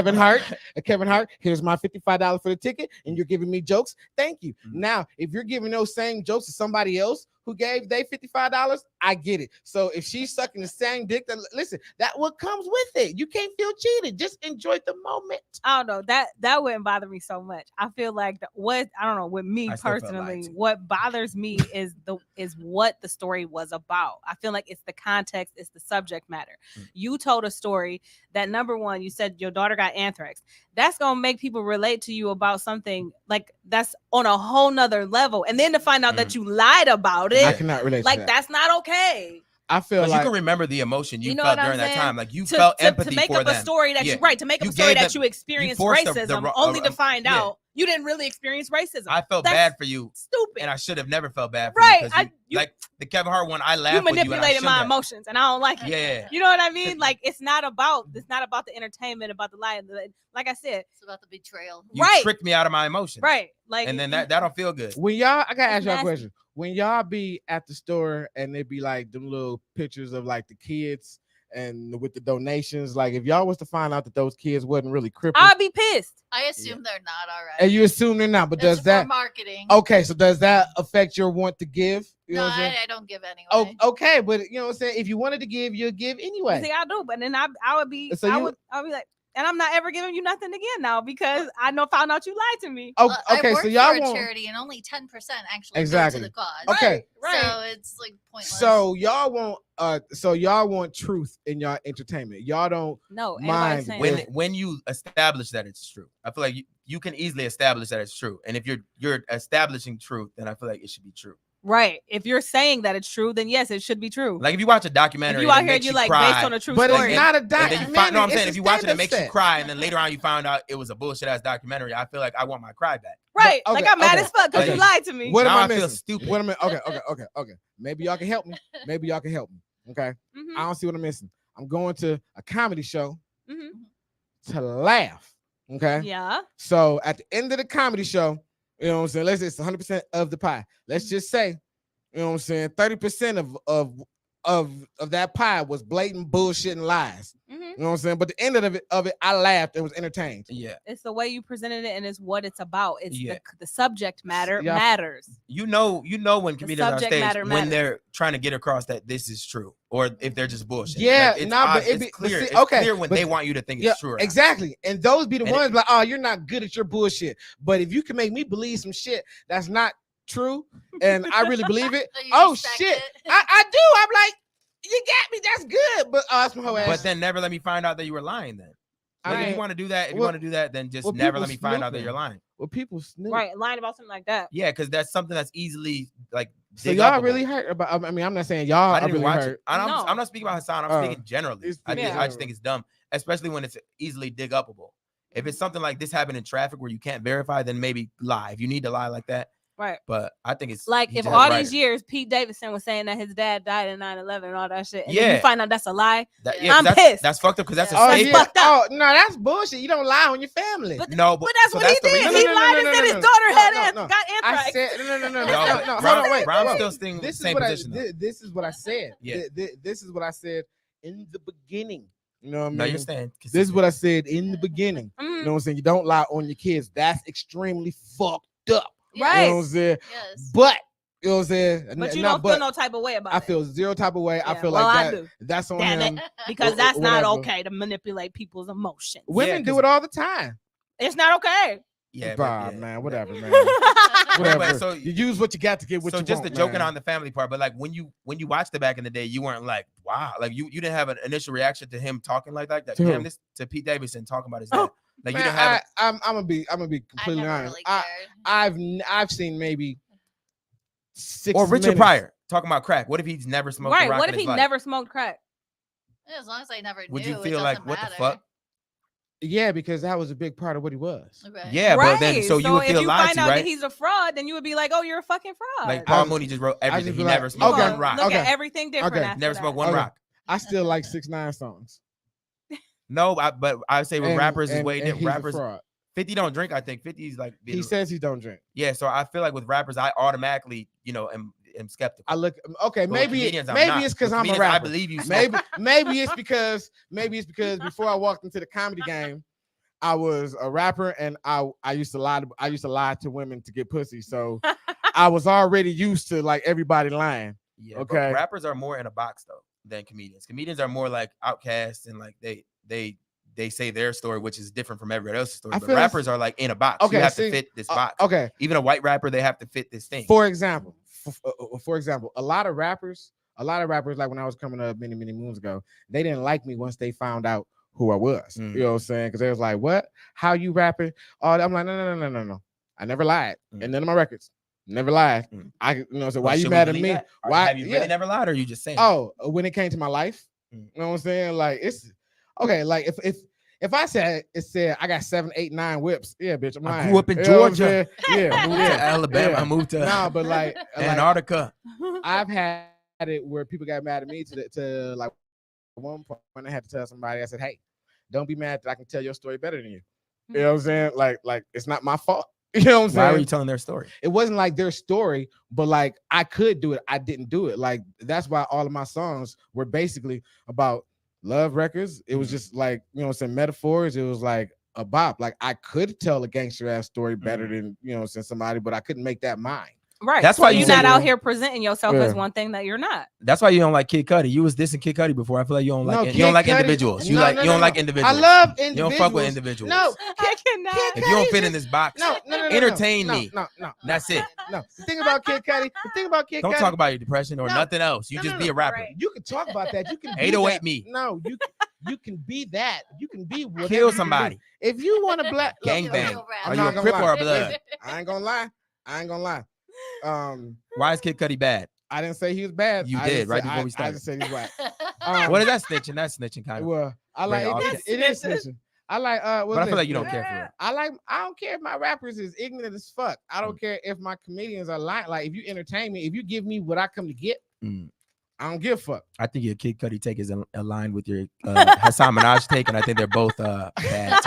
Kevin Hart, here's my $55 for the ticket, and you're giving me jokes. Thank you. Now, if you're giving those same jokes to somebody else who gave they $55, I get it. So if she's sucking the same dick, then listen, that what comes with it. You can't feel cheated. Just enjoy the moment. I don't know, that wouldn't bother me so much. I feel like with me I still felt personally, lied to. what bothers me is what the story was about. I feel like it's the context, it's the subject matter. You told a story that, number one, you said your daughter got anthrax. That's gonna make people relate to you about something like that's on a whole nother level, and then to find out that you lied about it, I cannot relate like to that. that's not okay. I feel Because like you can remember the emotion you You know felt what I'm during that saying? time. Like you felt empathy to make for up them. a story that Yeah. to make up You a story gave that them- you experienced forced the racism only to find yeah. out you didn't really experience racism. I felt That's bad for you, stupid. and I should have never felt bad for Right. you. Because like the Kevin Hart one, I laughed You with you, and I manipulated my shouldn't have. emotions, and I don't like it. Yeah. You know what I mean? Like it's not about the entertainment, about the lie. Like I said, It's about the betrayal. You right. tricked me out of my emotions. Right. Like And then that don't feel good. when y'all, I gotta ask It's y'all a nasty. question. When y'all be at the store and they be like them little pictures of like the kids and with the donations, like if y'all was to find out that those kids wasn't really crippled, I'd be pissed. I assume they're not all right. and you assume they're not, but It's does for that marketing? okay? So does that affect your want to give? You know No, what I'm saying? I don't give anyway. Oh, okay, but you know what I'm saying. If you wanted to give, you'll give anyway. See, I do, but then I would be, So I would be like, and I'm not ever giving you nothing again now because I found out you lied to me. Oh, Well, okay, I so work y'all for a want charity, and only 10% actually Exactly. go to the cause. okay. Right. So it's like pointless. So y'all want truth in y'all entertainment. Y'all don't No, ain't mind nobody saying When that. when you establish that it's true, I feel like you can easily establish that it's true. And if you're establishing truth, then I feel like it should be true. Right. If you're saying that it's true, then yes, it should be true. Like if you watch a If documentary, you out and it here and makes you you like cry, based on a true but story. it's not a and then you documentary. find, no, I'm it's saying a if you watch it, it stand-up makes you set. cry, and then later on you found out it was a bullshit ass documentary. I feel like I want my cry back. Right. But- like okay, I'm mad okay, as fuck because okay. you lied to me. What Now am I I feel missing? stupid. What am I? Okay. Maybe y'all can help me. Maybe y'all can help me. Okay. Mhm, I don't see what I'm missing. I'm going to a comedy show mhm. to laugh. Okay. Yeah. So at the end of the comedy show, you know what I'm saying? Let's say it's 100% of the pie. Let's just say, you know what I'm saying, 30% of that pie was blatant bullshit and lies. Mhm. You know what I'm saying? But the end of it, I laughed and was entertained. Yeah. It's the way you presented it, and it's what it's about. It's Yeah. the subject matter Yeah. matters. You know when comedians on subject stage matter when matters. they're trying to get across that this is true, or if they're just bullshit. Yeah, Like, it's nah, but obvious, it be- it's but clear. see, It's okay, clear when but- they want you to think Yeah, it's true. Or not. exactly. And those be the And ones like, oh, you're not good at your bullshit. But if you can make me believe some shit that's not true, and I really believe it, So you oh respect shit, it. I do. I'm like, you got me. That's good. But that's my whole ass. But then never let me find out that you were lying. Then, like, if mean, you want to do that, well- then just well, never people let me find out that snooping. you're lying. well, people snoop. Right. Lying about something like that. Yeah, because that's something that's easily like. So dig y'all upable. really hurt about. I mean, I'm not saying y'all I are didn't really watch hurt. it. I'm No. not speaking about Hassan. I'm Oh, speaking generally. it's I general. just think it's dumb, especially when it's easily dig upable. If it's something like this happened in traffic where you can't verify, then maybe lie. If you need to lie like that, Right. but I think it's Like he's if just a all writer. these years Pete Davidson was saying that his dad died in 9/11 and all that shit, and then Yeah. you find out that's a lie. That- Yeah. I'm that's, pissed. That's fucked up because that's a Yeah. That's statement. fucked up. Oh no, that's bullshit. You don't lie on your family. But- No, But that's so what he the did. reason- He No, no, lied no, and no, said no, his no. daughter No, had no, ant- no. got I anthrax. said no. No, No, but hold Rahm- on, wait. Rahm's wait. still staying This is same what position. though. this is what I said. Yeah. This is what I said in the beginning. You know what I mean? No, you're staying. This is what I said in the beginning. Mhm. You know what I'm saying? You don't lie on your kids. That's extremely fucked up. Right. You know what I'm saying? Yes. But you know what I'm saying? But you Not don't feel no type of way about I it. feel zero type of way. I Yeah, feel well, like I that. do. That's on Damn him. it. Because Wh- that's not whatever. okay to manipulate people's emotions. Women do 'cause- it all the time. It's not okay. Yeah, Bah, but yeah. man, whatever, man. But Whatever. so- you use what you got to get what So you just want, the joking man. on the family part, but like when you watched it back in the day, you weren't like, wow, like you didn't have an initial reaction to him talking like that. To who? Damn, this to Pete Davidson talking about his dad. Oh. Like Man, you don't have. I'm gonna be I completely never honest. really cared. I've seen maybe 6 Or Richard minutes. Pryor talking about crack. What if he's never smoked a Right. rock What in if his he life? never smoked crack? As long as I never Would knew, you it feel doesn't like what the matter. fuck? Yeah, because that was a big part of what he was. Right. Yeah, but then Right. so you would if feel you lied find to, out right? that he's a fraud, then you would be like, "Oh, you're a fucking fraud." Like I Paul just- Mooney just wrote I everything. just He be never like, smoked okay, one rock. Look at Okay. everything different. Okay. After Never that. smoked one Okay. rock. I still like 6ix9ine songs. No, but I would say with And- rappers is and- way and different. he's a Rappers, fraud. 50 don't drink. I think 50's like He says he don't drink. yeah. So I feel like with rappers, I automatically am skeptical. I look okay. But with Maybe comedians, I'm maybe not. it's because With I'm a comedians, I rapper. believe you. Smoke. Maybe it's because before I walked into the comedy game, I was a rapper and I used to lie to women to get pussy. So I was already used to like everybody lying. Yeah, Okay. but rappers are more in a box though than comedians. Comedians are more like outcasts and like they say their story, which is different from everybody else's story. I But feel rappers are like in a box. Okay, You have see, to fit this box. Okay. Even a white rapper, they have to fit this thing. For example, a lot of rappers, like when I was coming up many moons ago, they didn't like me once they found out who I was. Mm. You know what I'm saying? Because they was like, "What? How you rapping?" Oh, I'm like, no. I never lied. And none of my records never lied. Mm. So Well, why you should we mad at believe me? that? Or Why have you yeah. really never lied, or are you just saying? Oh, when it came to my life, Mm. you know what I'm saying? Like it's okay. Like if I said I got 7, 8, 9 whips, yeah, bitch, I'm lying. I grew up in You know what I'm Georgia. saying? I moved Yeah, to Alabama. yeah. I moved to Nah, but like Antarctica. I've had it where people got mad at me to like one point when I had to tell somebody, I said, "Hey, don't be mad that I can tell your story better than you." You know what I'm saying? Like it's not my fault. You know what I'm saying? Why were you telling their story? It wasn't like their story, but like I could do it. I didn't do it. Like that's why all of my songs were basically about love records. It was just like, you know what I'm saying, metaphors. It was like a bop. Like I could tell a gangster ass story better than, you know what I'm saying, somebody, but I couldn't make that mine. Right. That's so why you you're say not out you're- here presenting yourself Yeah. as one thing that you're not. That's why you don't like Kid Cudi. You was dissing Kid Cudi before. I feel like you don't No, like Kid you don't like Cudi- individuals. You no, like no, you don't no, like no. individuals. I love You individuals. don't fuck with individuals. No, I cannot. Kid If you don't Cudi's fit in just- this box, no, entertain no, me. No. That's it. No. The thing about Kid Cudi, Don't talk about your depression or No. nothing else. You No, just no, be a no. rapper. Right. You can talk about that. You can be 808 that. me. No, you can be that. You can be whatever you Kill can be. somebody. If you want to black Gang look, bang. Real rap. Are I'm you not a gonna Crip lie. or a Blood? I ain't gonna lie. Why is Kid Cudi bad? I didn't say he was bad. You I did, just right said- before we I started. just said he's whack. What is that snitching? That's snitching kind of. Well, I Bring like it off. it is snitching. I like But I feel like you don't care for it. I don't care if my rappers is ignorant as fuck. I don't care if my comedians are lying. Like if you entertain me, if you give me what I come to get, Mm. I don't give a fuck. I think your Kid Cudi take is aligned with your Hassan Minaj take, and I think they're both bad takes.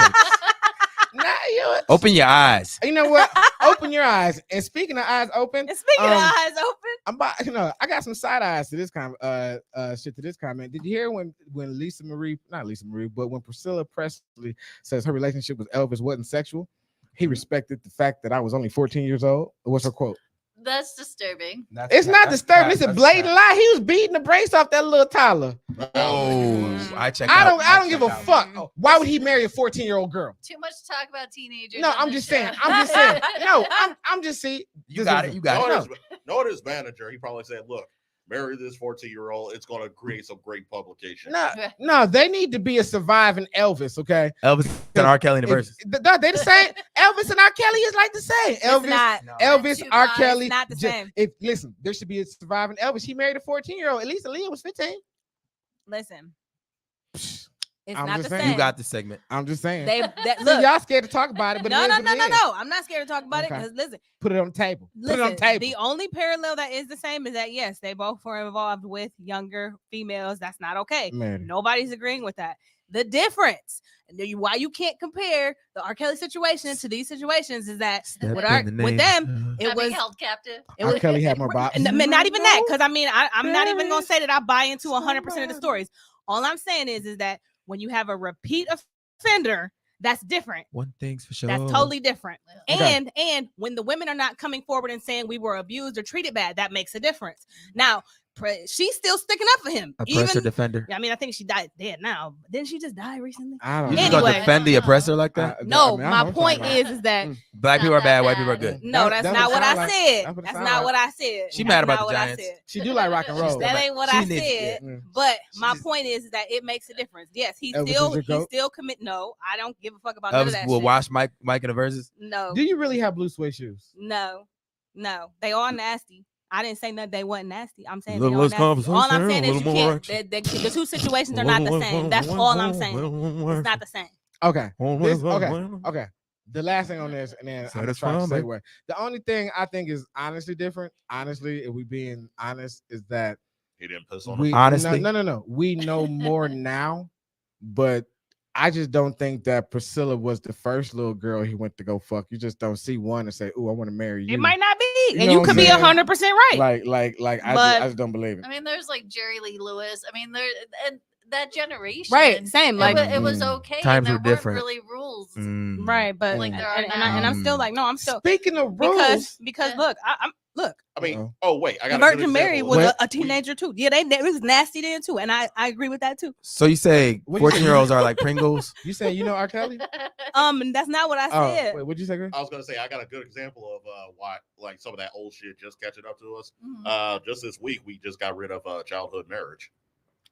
Nah, you Open your eyes. You know what? Open your eyes. And speaking of eyes open, And speaking of Um, eyes open, I'm about, I got some side eyes to this shit to this comment. Did you hear when not Lisa Marie, but when Priscilla Presley says her relationship with Elvis wasn't sexual, he respected the fact that I was only 14 years old? What's her quote? That's disturbing. It's not disturbing. It's a blatant lie. He was beating the brace off that little toddler. Oh, I checked. I out. don't give a fuck. Why would he marry a 14-year-old girl? Too much talk about teenagers. No, on I'm this just saying. show. I'm just saying. No, I'm just saying. You got it. You got No, it. his manager, he probably said, "Look, marry this 14-year-old. It's going to create some great publication." No, they need to be a surviving Elvis, okay? Elvis and R. Kelly in the verses. They the same. Elvis and R. Kelly is like the same. it's Elvis, not. Elvis, Two R. guys, Kelly. not the same. Listen, there should be a surviving Elvis. He married a 14-year-old. At least Aaliyah was 15. Listen, it's I'm not just the saying. same. You got the segment. I'm just saying. That See, look. y'all scared to talk about it, but No. it is what it is. I'm not scared to talk about it Okay. because listen, Put it on the table. Put it on the table. the only parallel that is the same is that yes, they both were involved with younger females. That's not okay. Man. Nobody's agreeing with that. The difference, why you can't compare the R. Kelly situation to these situations, is that with them, it Not being was held captive. it R. was Kelly had more bops. not even that, because I mean, I'm not even gonna say that I buy into 100% of the stories. All I'm saying is that when you have a repeat offender, that's different. One thing's for sure. That's totally different. Okay. And when the women are not coming forward and saying we were abused or treated bad, that makes a difference. Now, she's still sticking up for him. Oppressor Even, defender. I mean, I think she died dead now. But didn't she just die recently? I don't You know. just gonna Anyway. defend the oppressor like that? No, I mean, I my know what point you're talking is that Black Not people are that bad, white bad. people are good. no, That- that's that's not what what it I sound like. said. That's what it That's sound not like. what I said. She That's mad about not the what I Giants. said. She do like rock and roll. That ain't what She I needs- said. Mm. But my just- point is that it makes a difference. Yes, he Elvis is still your goat? commit. No, I don't give a fuck about none of Elvis that will shit. wash Mike in the verses. No, Do you really have blue suede shoes? no, they are nasty. I didn't say nothing. They wasn't nasty. I'm saying Little they are less nasty. All I'm conversation, saying a is you little more can't. The two situations are not the same. That's all I'm saying. It's not the same. Okay. Okay. The last thing on this, and then I'm gonna try to Satisfy me. segue. The only thing I think is honestly different, honestly, if we being honest, is that He didn't piss on we him. Honestly? no. We know more now, but I just don't think that Priscilla was the first little girl he went to go fuck. You just don't see one and say, "Oh, I want to marry you." It might not be, You and know you what could I'm be saying? 100% right. Like I But- just don't believe it. I mean, there's like Jerry Lee Lewis. I mean, there and that generation, Right, same. It, Like, it was okay. Times there were different. weren't really rules. right, but Like there are and I'm still like, no, I'm still Speaking of rules, because Yeah. look, I'm look. I mean, Uh-oh. oh wait, I got The a good Virgin Mary example was of a teenager too. Yeah, it was nasty then too, and I agree with that too. So you say What you say? 14-year-olds are like Pringles? you say you know R. Kelly? And that's not what I Oh, said. wait, what'd you say, Chris? I was gonna say I got a good example of why like some of that old shit just catching up to us. Mhm. Just this week we just got rid of childhood marriage.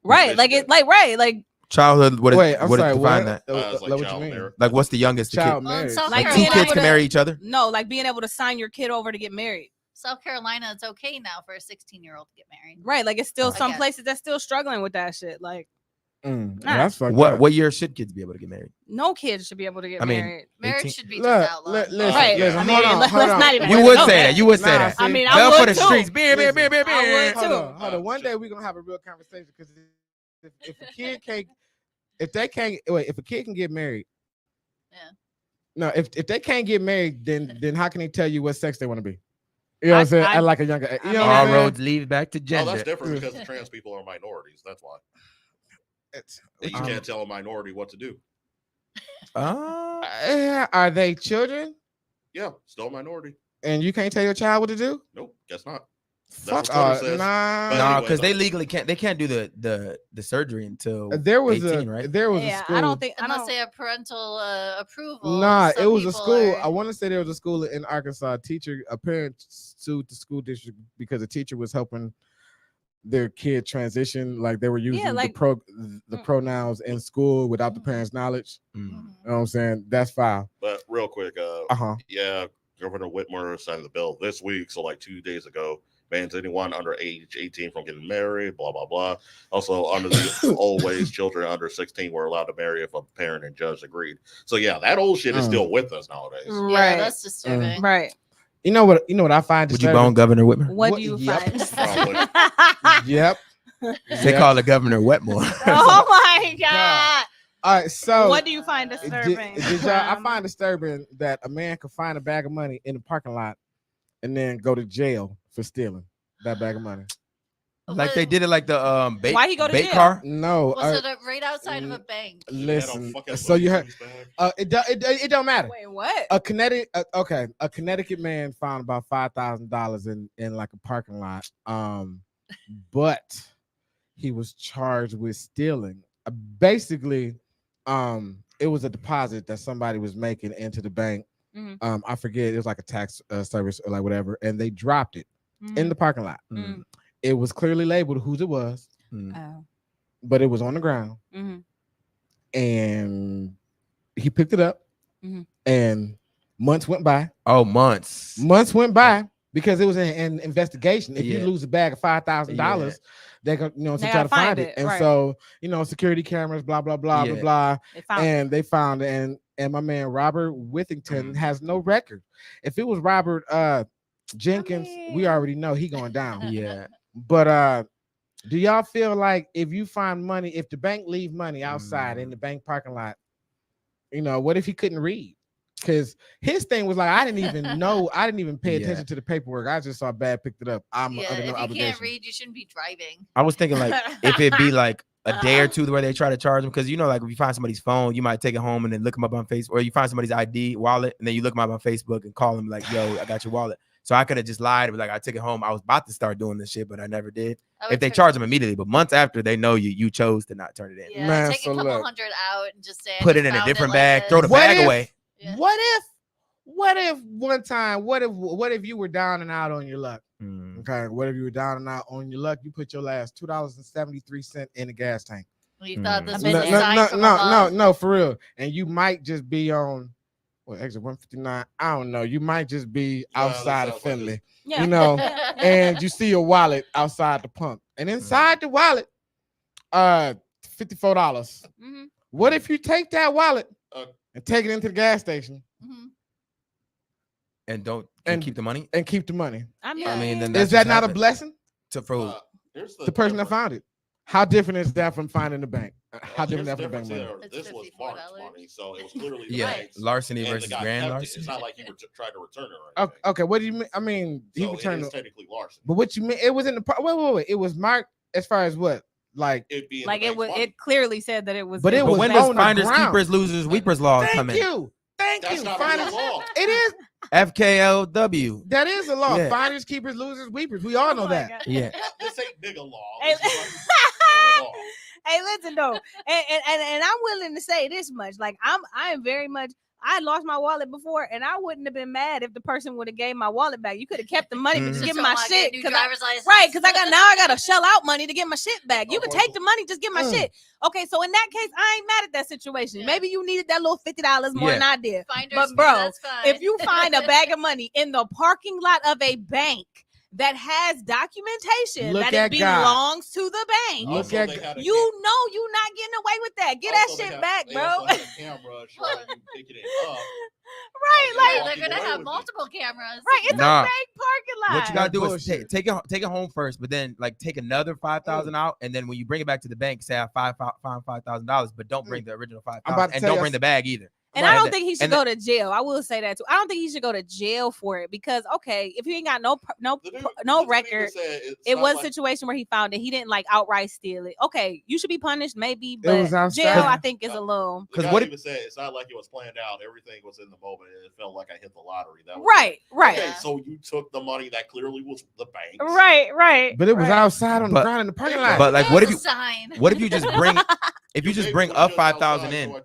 Right, like it, like Childhood, what is Wait, I'm what sorry. define What? that? It's like what you child mean? marriage. Like what's the youngest the Child kid? marriage. South Like two being kids able can to- marry each other? no, like being able to sign your kid over to get married. South Carolina, it's okay now for a 16-year-old to get married. Right, like it's still I some guess. places that's still struggling with that shit. Like That's fucked What up. what year should kids be able to get married? no kid should be able to get I mean, married. Marriage 18 should be Look, just outlawed. listen, Right. listen, I mean, hold on, let's hold on. not even- You Nah, would no, say that. You would say Nah, that. see, I mean, Love I for would the too. streets. Beer. I would Hold too. on, hold on. One day we're gonna have a real conversation because if a kid can't, if a kid can get married, Yeah. no, if they can't get married, then how can they tell you what sex they want to be? You know what I'm saying? I- At like a younger age. You know I what I'm All saying? roads lead back to Oh, gender. that's different because the trans people are minorities. That's why. And you Um, can't tell a minority what to do. Are they children? Yeah, still a minority. And you can't tell your child what to do? Nope, guess not. Fuck, what Twitter says. nah. But No, anyway, because they though. legally can't. They can't do the surgery until There was 18, a right? there was a Yeah, school. I don't think I Unless don't. they have parental approval. Nah, some it was a people school. are- I want to say there was a school in Arkansas. A parent sued the school district because the teacher was helping their kid transition. Like they were using like- the pronouns in school without the Mhm. parents' knowledge. Mm. Mhm. You know what I'm saying? That's foul. But real quick, Uh-huh. yeah, Governor Whitmer signed the bill this week, so like 2 days ago, bans anyone under age 18 from getting married, blah, blah, blah. Also, under the old ways, children under 16 were allowed to marry if a parent and judge agreed. So, yeah, that old shit is still with us nowadays. Yeah, Right. that's disturbing. Right. You know what I find Would you disturbing? bone Governor Whitmer? What What- do you yep. find? Yep. They call the governor Wetmore. Oh my god. All right, so What do you find did disturbing? y'all, I find disturbing that a man could find a bag of money in the parking lot and then go to jail for stealing that bag of money. Like they did it like the bait, Why he go to bait jail? car. No, Was it right outside of a bank? listen. So you heard? It don't matter. Wait, what? A Connecticut man found about $5,000 in like a parking lot. But he was charged with stealing. Basically, it was a deposit that somebody was making into the bank. Mhm. I forget. It was like a tax service or like whatever, and they dropped it in Mhm. the parking lot. Mm. It was clearly labeled whose it was, Oh. but it was on the ground, Mhm. and he picked it up, Mhm. and months went by. Oh, months. Months went by because it was an investigation. If you Yeah. lose a bag of $5,000, they're gonna, to They try gotta to find find it. it, And right. so, security cameras, blah blah blah Yeah. blah blah, They found it. and they found it. And my man Robert Withington has no record. If it was Robert Jenkins, we mean- already know he going down. Yeah. But do y'all feel like if you find money, if the bank leave money outside in the bank parking lot, what if he couldn't read? Because his thing was like, I didn't even know, I didn't even pay Yeah. attention to the paperwork. I just saw bad, picked it up. I'm Yeah, under if no you obligation. can't read, you shouldn't be driving. I was thinking like if it be like a day or two where they try to charge them, because like if you find somebody's phone, you might take it home and then look them up on Facebook, or you find somebody's ID wallet and then you look them up on Facebook and call them like, yo, I got your wallet. So I could have just lied, but like I took it home. I was about to start doing this shit, but I never did. I would If they take- charge them immediately, but months after they know you chose to not turn it in. yeah, Man, take so a couple look. hundred out and just say I Put just it in a found different like bag, this. throw the What bag if- away. Yeah. What if one time, what if you were down and out on your luck? Mm. Okay, what if you were down and out on your luck? You put your last $2.73 in the gas tank. You thought this Mm. was a sign from above. No, for real. And you might just be on exit 159. I don't know. You might just be outside of sounds like Finley, Yeah. you know, and you see your wallet outside the pump, and inside the wallet, $54. Mhm. What if you take that wallet Uh, and take it into the gas station Mhm. And don't And- keep the money. and keep the money? I mean, I mean, then Is that's that just not a happened. blessing? To prove. Here's The person that difference. found it. How different is that from finding the bank? How Here's different the that from bank difference money? here. It's This was $54. Mark's money, so it was clearly the Yeah, bank's, larceny and the versus guy grand kept it. larceny. It's not like he tried to return it or Okay, anything. okay, what do you mean? I mean, he So it returned is it. technically larceny. But what you mean? It was in the wait. It was marked as far as what? Like, It'd be in like the it bank's was. money. It clearly said that it was. But it But was when on does the finders, ground. keepers, losers, weepers law come thank in? you. Thank That's you. not Finders. a law. It is. FKLW. That is a law. Yeah. Finders, keepers, losers, weepers. We all know Oh my that. God. Yeah. This ain't nigga law. Hey, This is like law. Hey, listen though, and I'm willing to say this much. Like I am very much. I lost my wallet before, and I wouldn't have been mad if the person would have gave my wallet back. You could have kept the money, but just Mhm. give Just me my don't want to get shit. new 'Cause driver's license. Right, because I gotta shell out money to get my shit back. You can Okay. take the money, just get my Mm. shit. Okay, so in that case, I ain't mad at that situation. Yeah. Maybe you needed that little $50 more than Yeah. I did. Finders But fee, bro, that's fine. If you find a bag of money in the parking lot of a bank that has documentation Look that at it God. belongs to the bank, Look Also, at- they had a you know you not getting away with that. Get that also, they shit had- back, they bro. also had a camera showing you picking it up. Right, Yeah, like they're walking gonna away have with it. multiple cameras. right, it's Nah. a bank parking lot. What you gotta do is bullshit. take it home first, but then like take another 5,000 out, and then when you bring it back to the bank, say I find $5,000, but don't bring the original about 5,000, to and tell don't you- bring the bag either. And Right. I don't And think he should and go to jail. I will say that too. I don't think he should go to jail for it because okay, if he ain't got no The dude- no the dude record, said it's it not was like- a situation where he found it. He didn't like outright steal it. Okay, you should be punished maybe, was but outside. jail I think is a little The 'Cause guy what if- even said it's not like it was planned out. Everything was in the moment. It felt like I hit the lottery. That was right, right, Okay, so you took the money that clearly was the bank. right. But it was right. outside on the But- ground in the parking But- lot. But like, That what if was you a sign? what if you just bring if you just bring up 5,000 in?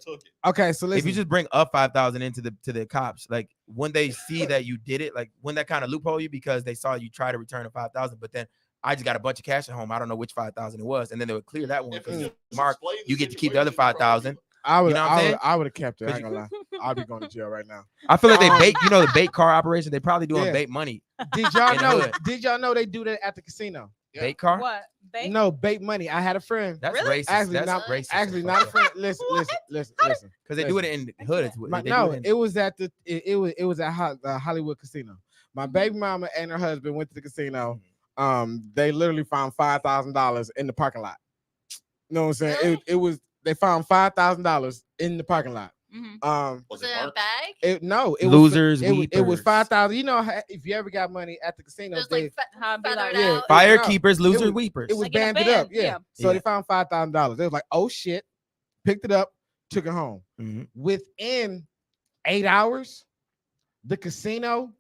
Okay, so listen. If you just bring up 5,000 into the cops, like when they see that you did it, like when that kind of loophole you because they saw you try to return a 5,000, but then I just got a bunch of cash at home. I don't know which 5,000 it was, and then they would clear that one. If Because it's Mark, explained you the get to keep the other situation, 5,000. I would, you know what I'm saying? I would have kept it. I ain't 'Cause gonna lie. I'll be going to jail right now. I feel like they bait, the bait car operation. They probably doing Yeah. bait money. Did y'all In the know? hood. Did y'all know they do that at the casino? Yeah. Bait car? What? Bank? No, bait money. I had a friend. That's Really? racist. Actually, That's not racist. Actually, not a friend. Listen. Because they do it in the hood. No, it was at it was at the Hollywood Casino. My baby mama and her husband went to the casino. They literally found $5,000 in the parking lot. You know what I'm saying? Really? It was they found $5,000 in the parking lot. Mhm. Was Was it it in a Mark? bag? It Losers, was, it was weepers. 5,000. You know, if you ever got money at the casino, There's they, like How it'd be feathered like- Yeah, out. Fire No, keepers, losers, was- weepers. it was Like in a banded band, up. Yeah. yeah. So Yeah. they found $5,000. They was like, oh shit, picked it up, took it home. Mhm. Within 8 hours, the casino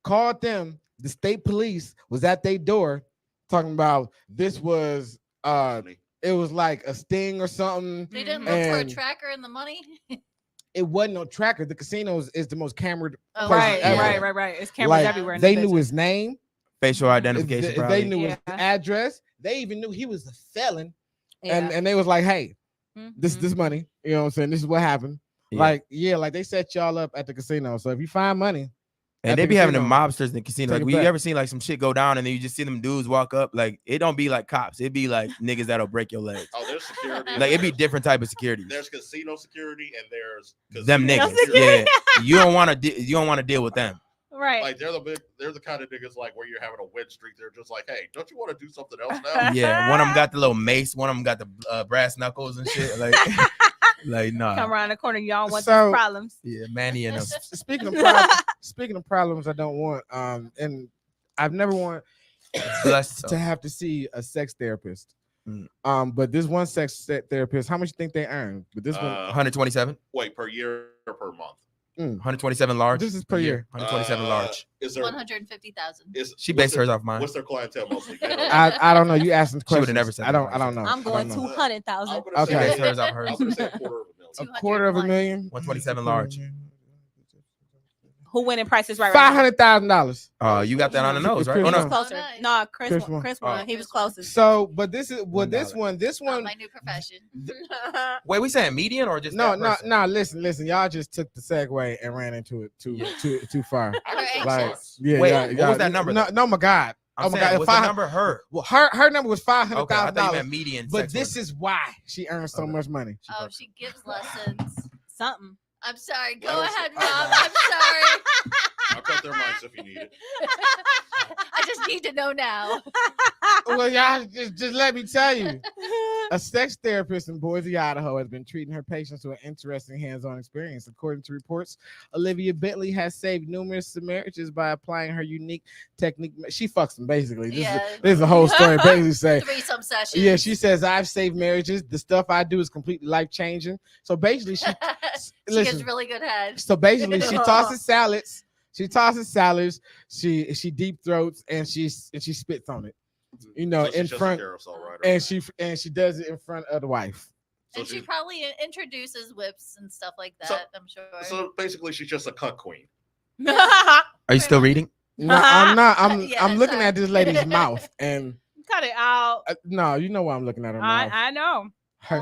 called them. The state police was at their door talking about this was it was like a sting or something. They didn't Mhm. look for a And- tracker in the money. It wasn't no tracker. The casino is the most cambered Oh, place Right, ever. right. It's cameras Like, everywhere. In they the knew bitches. his name. Facial If identification. they, if probably. they knew his Yeah. address. They even knew he was a felon. Yeah. And they was like, hey, Mhm. this money, you know what I'm saying? This is what happened. Yeah. Like they set y'all up at the casino. So if you find money, And at they the be having the casino, mobsters in the casino. take Like, it you back. ever seen like some shit go down and then you just see them dudes walk up? Like, it don't be like cops. It be like niggas that'll break your legs. Oh, there's security. Like, it be different type of security. There's casino security and there's Them casino niggas. security. Yeah. You don't want to deal with them. Right. Like they're the kind of niggas like where you're having a win streak. They're just like, hey, don't you want to do something else now? Yeah. One of them got the little mace. One of them got the brass knuckles and shit. Like, like nah. Come around the corner, y'all want So- these problems. Yeah, Manny and them. speaking of problems I don't want, and I've never want Bless to have to see a sex therapist. Mm. But this one sex therapist, how much you think they earn? But this one, 127. Wait, per year or per month? 127 large. This is per year. 127 large. Is there 150,000. She based hers off mine. What's their clientele mostly? Men or I don't know. You asked some She would've questions. never said I don't that. know. I'm going I don't know. 200,000. I'm gonna She Okay. based say, hers off hers. I'm gonna say $250,000. A quarter of a 201. million. 127 large. Who winning prices right now? $500,000. Oh, you got that on the nose, right? Chris Oh He was no. closer. Oh, nice. No, Chris Chris won. won. Chris won. Oh. He was closest. So, but this is well, this $1. one, this Oh, one. my new profession. Wait, we saying median or just No, that no, person? no. Listen. Y'all just took the segue and ran into it too far. We're Like, anxious. yeah, Wait, yeah, what yeah. was that number, No, though? no, my God. I'm Oh my saying, God. what's the number her? Well, her number was $500,000. Okay, I thought you meant median. But sex this worker. is why she earns so Okay. much money. Oh, she gives lessons. Something. I'm sorry. Go Let us- ahead, Rob. I'm sorry. I'll cut their mics if you need it. I just need to know now. Well, y'all just let me tell you. A sex therapist in Boise, Idaho, has been treating her patients to an interesting hands-on experience. According to reports, Olivia Bentley has saved numerous marriages by applying her unique technique. She fucks them, basically. Yeah. This is the whole story. Basically, say, Threesome sessions. yeah, she says, I've saved marriages. The stuff I do is completely life-changing. So basically, she listen. gives really good head. So basically, she tosses salads. She deep throats and she spits on it. You know, So she's in just a front, carousel rider. and she does it in front of the wife. So And she probably introduces whips and stuff like that, So- I'm sure. So basically, she's just a cut queen. Are you still reading? No, I'm not. I'm Yeah, I'm looking sorry. at this lady's mouth, and Cut it out. no, you know why I'm looking at her mouth. I know. Her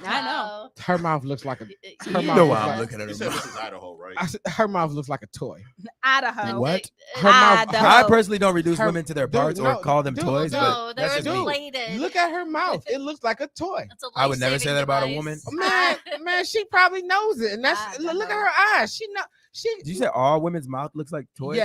I know. her mouth looks like a. Her You mouth know looks why I'm like- looking at You her. said mouth. this is Idaho, right? her mouth looks like a toy. Idaho. What? Her mouth. Idaho. I personally don't reduce Her- women to their dude, parts no, or call them dude, toys, dude. but No, they're that's just me. inflated. Look at her mouth. It looks like a toy. It's a I would never say life-saving that about a device. woman. Man, she probably knows it, and that's look at her eyes. She know she. Did you say all women's mouth looks like toys?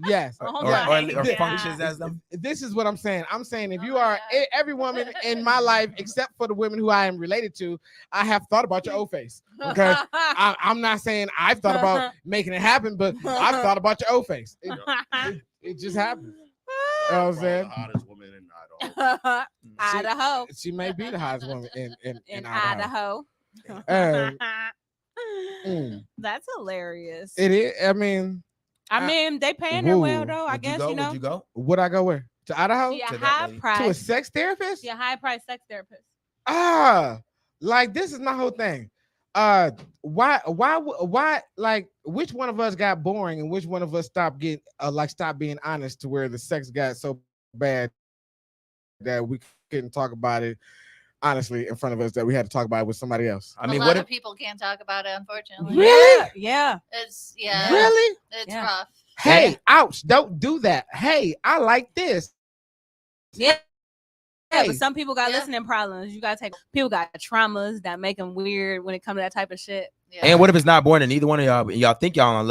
Yes. Or, Oh or, my or God. functions as them? This is what I'm saying. I'm saying if you Oh are my every woman in my life, except for the women who I am related to, I have thought about your old face. Okay. I'm not saying I've thought about making it happen, but I've thought about your old face. It just happened. You know what I'm Probably saying? the hottest woman in Idaho. Idaho. She may be the hottest woman in In Idaho. Idaho. Mm. That's hilarious. It is. I mean, I mean, they paying her well Woo. though. I Would you guess go? you know. Would you go? would I go where? To Idaho? Yeah, To that high lady? To a price. sex therapist? Yeah, high price sex therapist. Like this is my whole thing. Why like which one of us got boring and which one of us stopped being honest to where the sex got so bad that we couldn't talk about it honestly in front of us, that we had to talk about it with somebody else. I mean, a lot what of if people can't talk about it, unfortunately. Really? Yeah. It's yeah. Really? It's Yeah. rough. Hey, ouch, don't do that. Hey, I like this. Yeah. Yeah, Hey. but some people got Yeah. listening problems. You gotta take people got traumas that make them weird when it comes to that type of shit. Yeah. and what if it's not boring and neither one of y'all think y'all on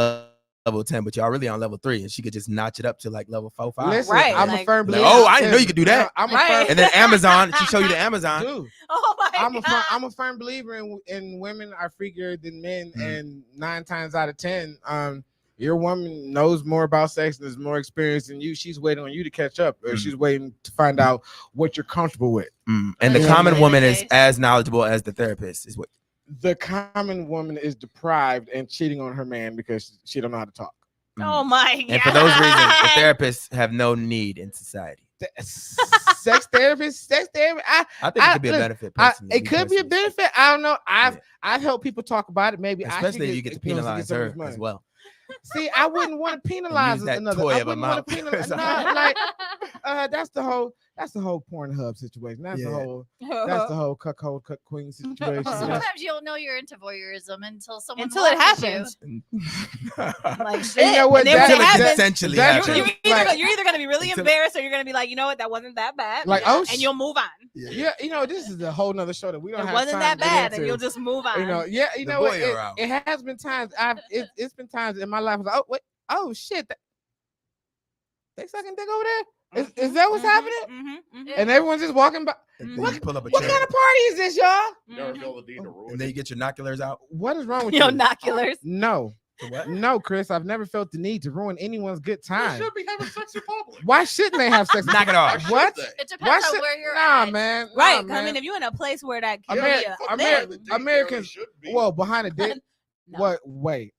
level 10, but y'all really on level 3, and she could just notch it up to like level 4, 5. Listen, Right, I'm a like- firm Like, believer. oh, I didn't know you could do that. I'm a Right. firm And then Amazon, she show you the Amazon. dude. Oh my god. I'm a firm believer in women are freakier than men, Mhm. and 9 times out of 10, your woman knows more about sex and is more experienced than you. She's waiting on you to catch up, or Mhm. she's waiting to find out what you're comfortable with. And the Yeah. common Yeah. woman is Case. as knowledgeable as the therapist. Is what The common woman is deprived and cheating on her man because she don't know how to talk. Oh my god. And for those reasons, the therapists have no need in society. Sex therapist. I think it could be a listen, benefit. Personally, It could be a personally. benefit. I don't know. Yeah. I've helped people talk about it. Maybe Especially if you get to penalize her money. as well. See, I wouldn't want to penalize use that another. toy I of a wouldn't want to mouth. penalize. No, like that's the whole Pornhub situation. That's the Yeah. whole cuckold cut queen situation. That's- Sometimes you don't know you're into voyeurism until someone Until it watches happens. You. Like shit. And you know what? And then when That- it happens, essentially that- happens. you're, Like- you're either gonna be really Until- embarrassed or you're gonna be like, you know what, that wasn't that bad. Like, oh, and you'll move on. yeah, you know, this is a whole nother show that we don't It have wasn't time that to get bad, into. and you'll just move on. You know, yeah, you The know what? voyeur hour. It has been times it's been times in my life. I was like, oh wait, oh shit, they sucking dick over there. Is that what's happening? And everyone's just walking by. And Mm-hmm. then you pull up a What chair, kind of party is this, y'all? You never feel the need to ruin and then you it. get your binoculars out. What is wrong with Your you? binoculars. No, To what? no, Chris. I've never felt the need to ruin anyone's good You time. should be having sex in public. Why shouldn't they have sex? Knock it off. Why What? should they? It depends Why on should? where you're Nah, at. man. Right. Nah, I mean, man. if you're in a place where that could Ameri- be a Ameri- thing. Dick Americans- should be. Well, behind a dick. No. What? Wait.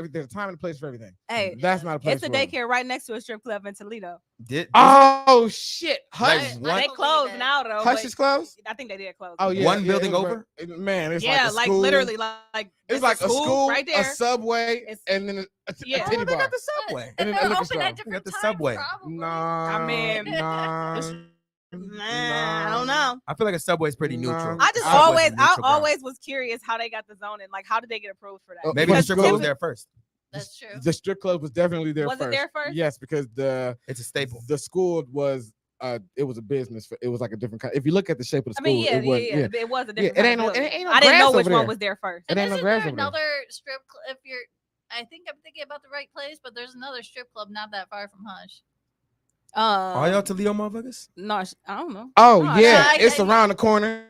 There's a time and a place for everything. Hey, That's not a place. it's a for it. daycare right next to a strip club in Toledo. Oh shit! Like, Hush. one- They closed now though. Hush but is closed? I think they did close. Oh yeah, One yeah, building it was over? Man, it's yeah, like a like school. literally, like It's like a school, right a there. subway, It's- and then a Yeah. titty Oh, they bar. got the subway. And And then they're a liquor open store. at different the times, subway. probably. Nah, I mean, nah, Nah, I don't know. I feel like a subway is pretty Nah. neutral. I just Subway's a always, I neutral ground. always was curious how they got the zoning. Like, how did they get approved for that? Maybe the Because strip club was typically- there first. That's true. The strip club was definitely there Was it first. there first? Yes, because It's a staple. the school was it was a business. It was like a different kind. If you look at the shape of the I school, mean, yeah, it was yeah. It was a different. it kind ain't of no- it building. ain't no I didn't know grass which over one there. was there first. It And ain't no isn't grass there over there. another strip club? If you're, I think I'm thinking about the right place, but there's another strip club not that far from Hush. All y'all Toledo motherfuckers? No, I don't know. Oh No, yeah, I- it's I- around the corner.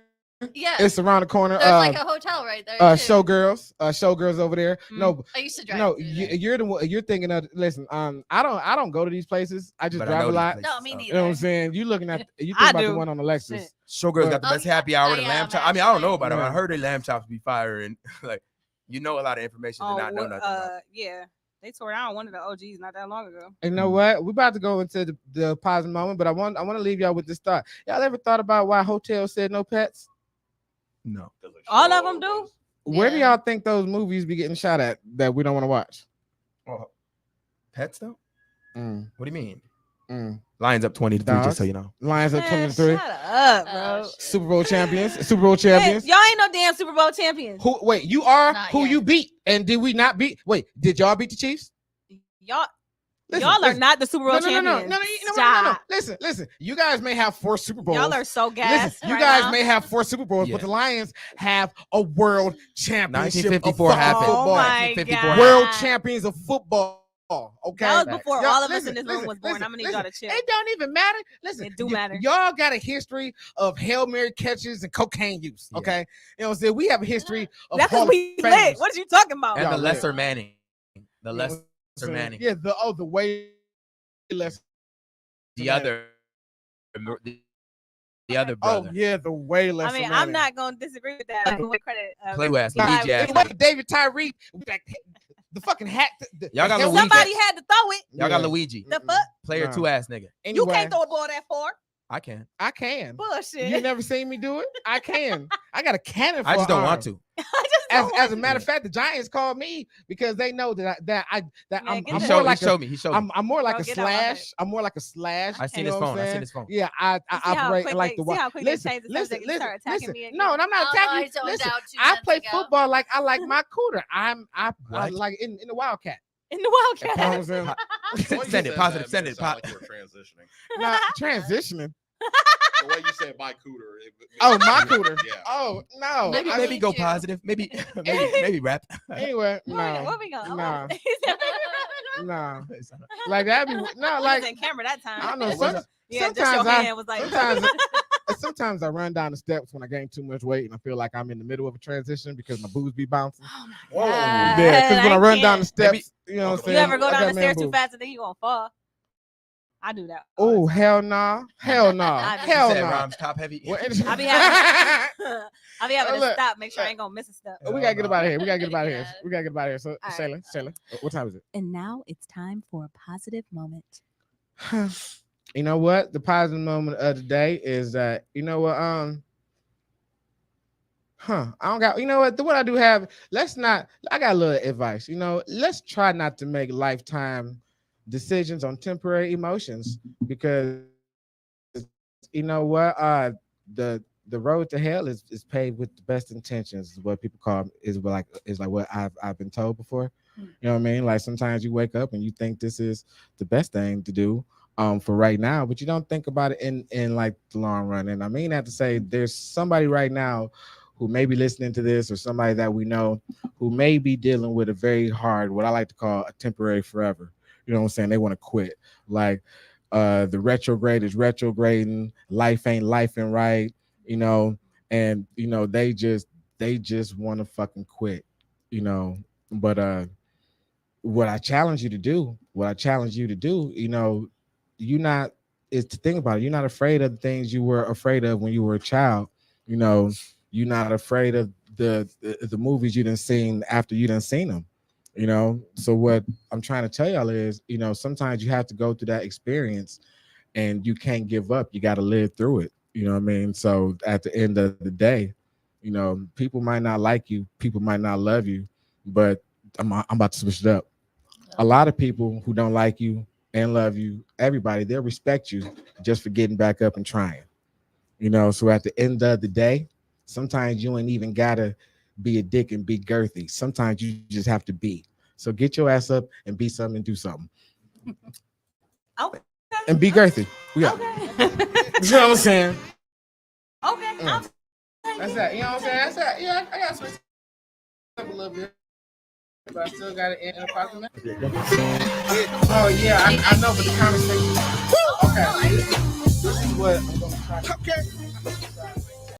Yeah, It's around the corner. there's like a hotel right there. too. Showgirls over there. Mm. No, I used to drive. no, through you, there. you're the one. You're thinking of. Listen, I don't go to these places. I just But I drive know a these lot. places, No, me so. neither. You know what I'm saying? You looking at you I think about the do. one on the Lexus. Shit. Showgirls got the Oh, best yeah. happy hour. Oh, The yeah, lamb I'm chop. I mean, I don't know about it. Yeah. I heard the lamb chops be fire, and like, you know a lot of information to not know nothing about. Yeah, they tore down one of the OGs not that long ago. You know what? We're about to go into the positive moment, but I want to leave y'all with this thought. Y'all ever thought about why hotels said no pets? No. All of them do? Where do Yeah. y'all think those movies be getting shot at that we don't want to watch? Oh, pets though? Mm, What do you mean? mm. Lions up 20-3, Dogs? just so you know. Lions up Man, 23. shut up, Oh, bro. shit. Super Bowl champions. Super Bowl Man, champions. y'all ain't no damn Super Bowl champions. Who? Wait, you are Not who yet. you beat, and did we not beat? Wait, did y'all beat the Chiefs? Y'all, Listen, y'all are listen. not the Super Bowl No, no, no, champions. no, no, no, no, no, no. Stop. Listen. You guys may have 4 Super Bowls. Y'all are so gassed. Listen, you right guys now. may have 4 Super Bowls, Yeah. but the Lions have a world championship of 1954 fucking happened. Oh football. my 1954 God. World champions of football. Okay, That was before Y'all- all of us listen, in this listen, room was born. listen, I'm gonna need y'all to chill. It don't even matter. Listen, It do matter. Y'all got a history of Hail Mary catches and cocaine use. Yeah. Okay, you know what I'm saying? We have a history of That's Hall because of we Famers. lit. What are you talking about? And Y'all the lit. lesser Manning. The You know lesser what I'm saying? Manning. Yeah, the way less. The other. The other Oh brother. yeah, the way less. I mean, I'm not gonna disagree with that. With credit. Play West. Nah, Luigi ass it wasn't nigga. David Tyree. The fucking hat. Y'all got the Luigi. Somebody had to throw it. Y'all got Luigi. The fuck? Player Nah. 2 ass nigga. You Anyway, can't throw a ball that far. I can. I can. Bullshit. You never seen me do it. I can. I got a cannon. For I just don't an want arm. to. I just As, don't as a want matter to. of fact, the Giants called me because they know that Man, I'm get He the- more showed, like he showed me. He showed me. I'm more like Bro, a get out my slash. face. I'm more like a slash. I seen you his know what phone. I'm I seen saying? his phone. Yeah, I You see how operate quick like they- the see wild. how quick they Listen, change the listen, subject and listen, start attacking listen. me again? No, and I'm not Oh, attacking I you. zoned Listen, out 2 I minutes play ago. football like I like my cooter. I What? like in the Wildcat. In the You know what I'm Wildcat. saying? Send it. Positive. Send it. Like you were transitioning. Not transitioning. The way you said my cooter. Oh, my cooter. Yeah. Oh no. Maybe I- maybe go need you. positive. Maybe rap. Anyway, Where no, we going? Nah. He said, no. Like that be no I was like in camera that time. I don't know. Yeah, just sometimes your I- hand was like. sometimes I run down the steps when I gain too much weight and I feel like I'm in the middle of a transition because my boobs be bouncing. Oh my Whoa. God. Yeah, because when I run down the can't. steps, Maybe- you know what I'm You saying? You ever go I down got the stairs man too boobs. fast and then you gonna fall? I do that. all the Oh time. hell no, hell no, I do. hell Said no. Rahm's top heavy. Well, I be having, I be having to Look, stop, make sure I ain't gonna miss a step. we gotta get about here. We gotta get about here. Yeah. We gotta get about here. So, All Shayla, what time is it? And now it's time for a positive moment. You know what? The positive moment of the day is that you know what? I don't got. You know what? What I do have. Let's not. I got a little advice. You know, let's try not to make lifetime decisions on temporary emotions because you know what? The road to hell is paved with the best intentions. Is what people call is like what I've been told before. You know what I mean? Like sometimes you wake up and you think this is the best thing to do for right now, but you don't think about it in like the long run. And I mean that to say there's somebody right now who may be listening to this or somebody that we know who may be dealing with a very hard, what I like to call a temporary forever. You know what I'm saying? They want to quit. Like the retrograde is retrograding, life ain't lifing right, you know, and you know, they just want to fucking quit, you know. But what I challenge you to do, you know, is to think about it. You're not afraid of the things you were afraid of when you were a child. You know, you're not afraid of the movies you done seen after you done seen them. You know, so what I'm trying to tell y'all is, you know, sometimes you have to go through that experience and you can't give up. You got to live through it. You know what I mean? So at the end of the day, you know, people might not like you, people might not love you, but I'm about to switch it up. A lot of people who don't like you and love you, everybody, they'll respect you just for getting back up and trying. You know, so at the end of the day, sometimes you ain't even gotta be a dick and be girthy. Sometimes you just have to be. So get your ass up and be something and do something. Okay. And be girthy. Yeah. Okay. You know what I'm saying? Okay. That's that. You know what I'm saying? That's that. Yeah, I got to switch up a little bit. But I still got it in a compliment. Oh, yeah, I know, but the conversation. Okay. This is what I'm going to try to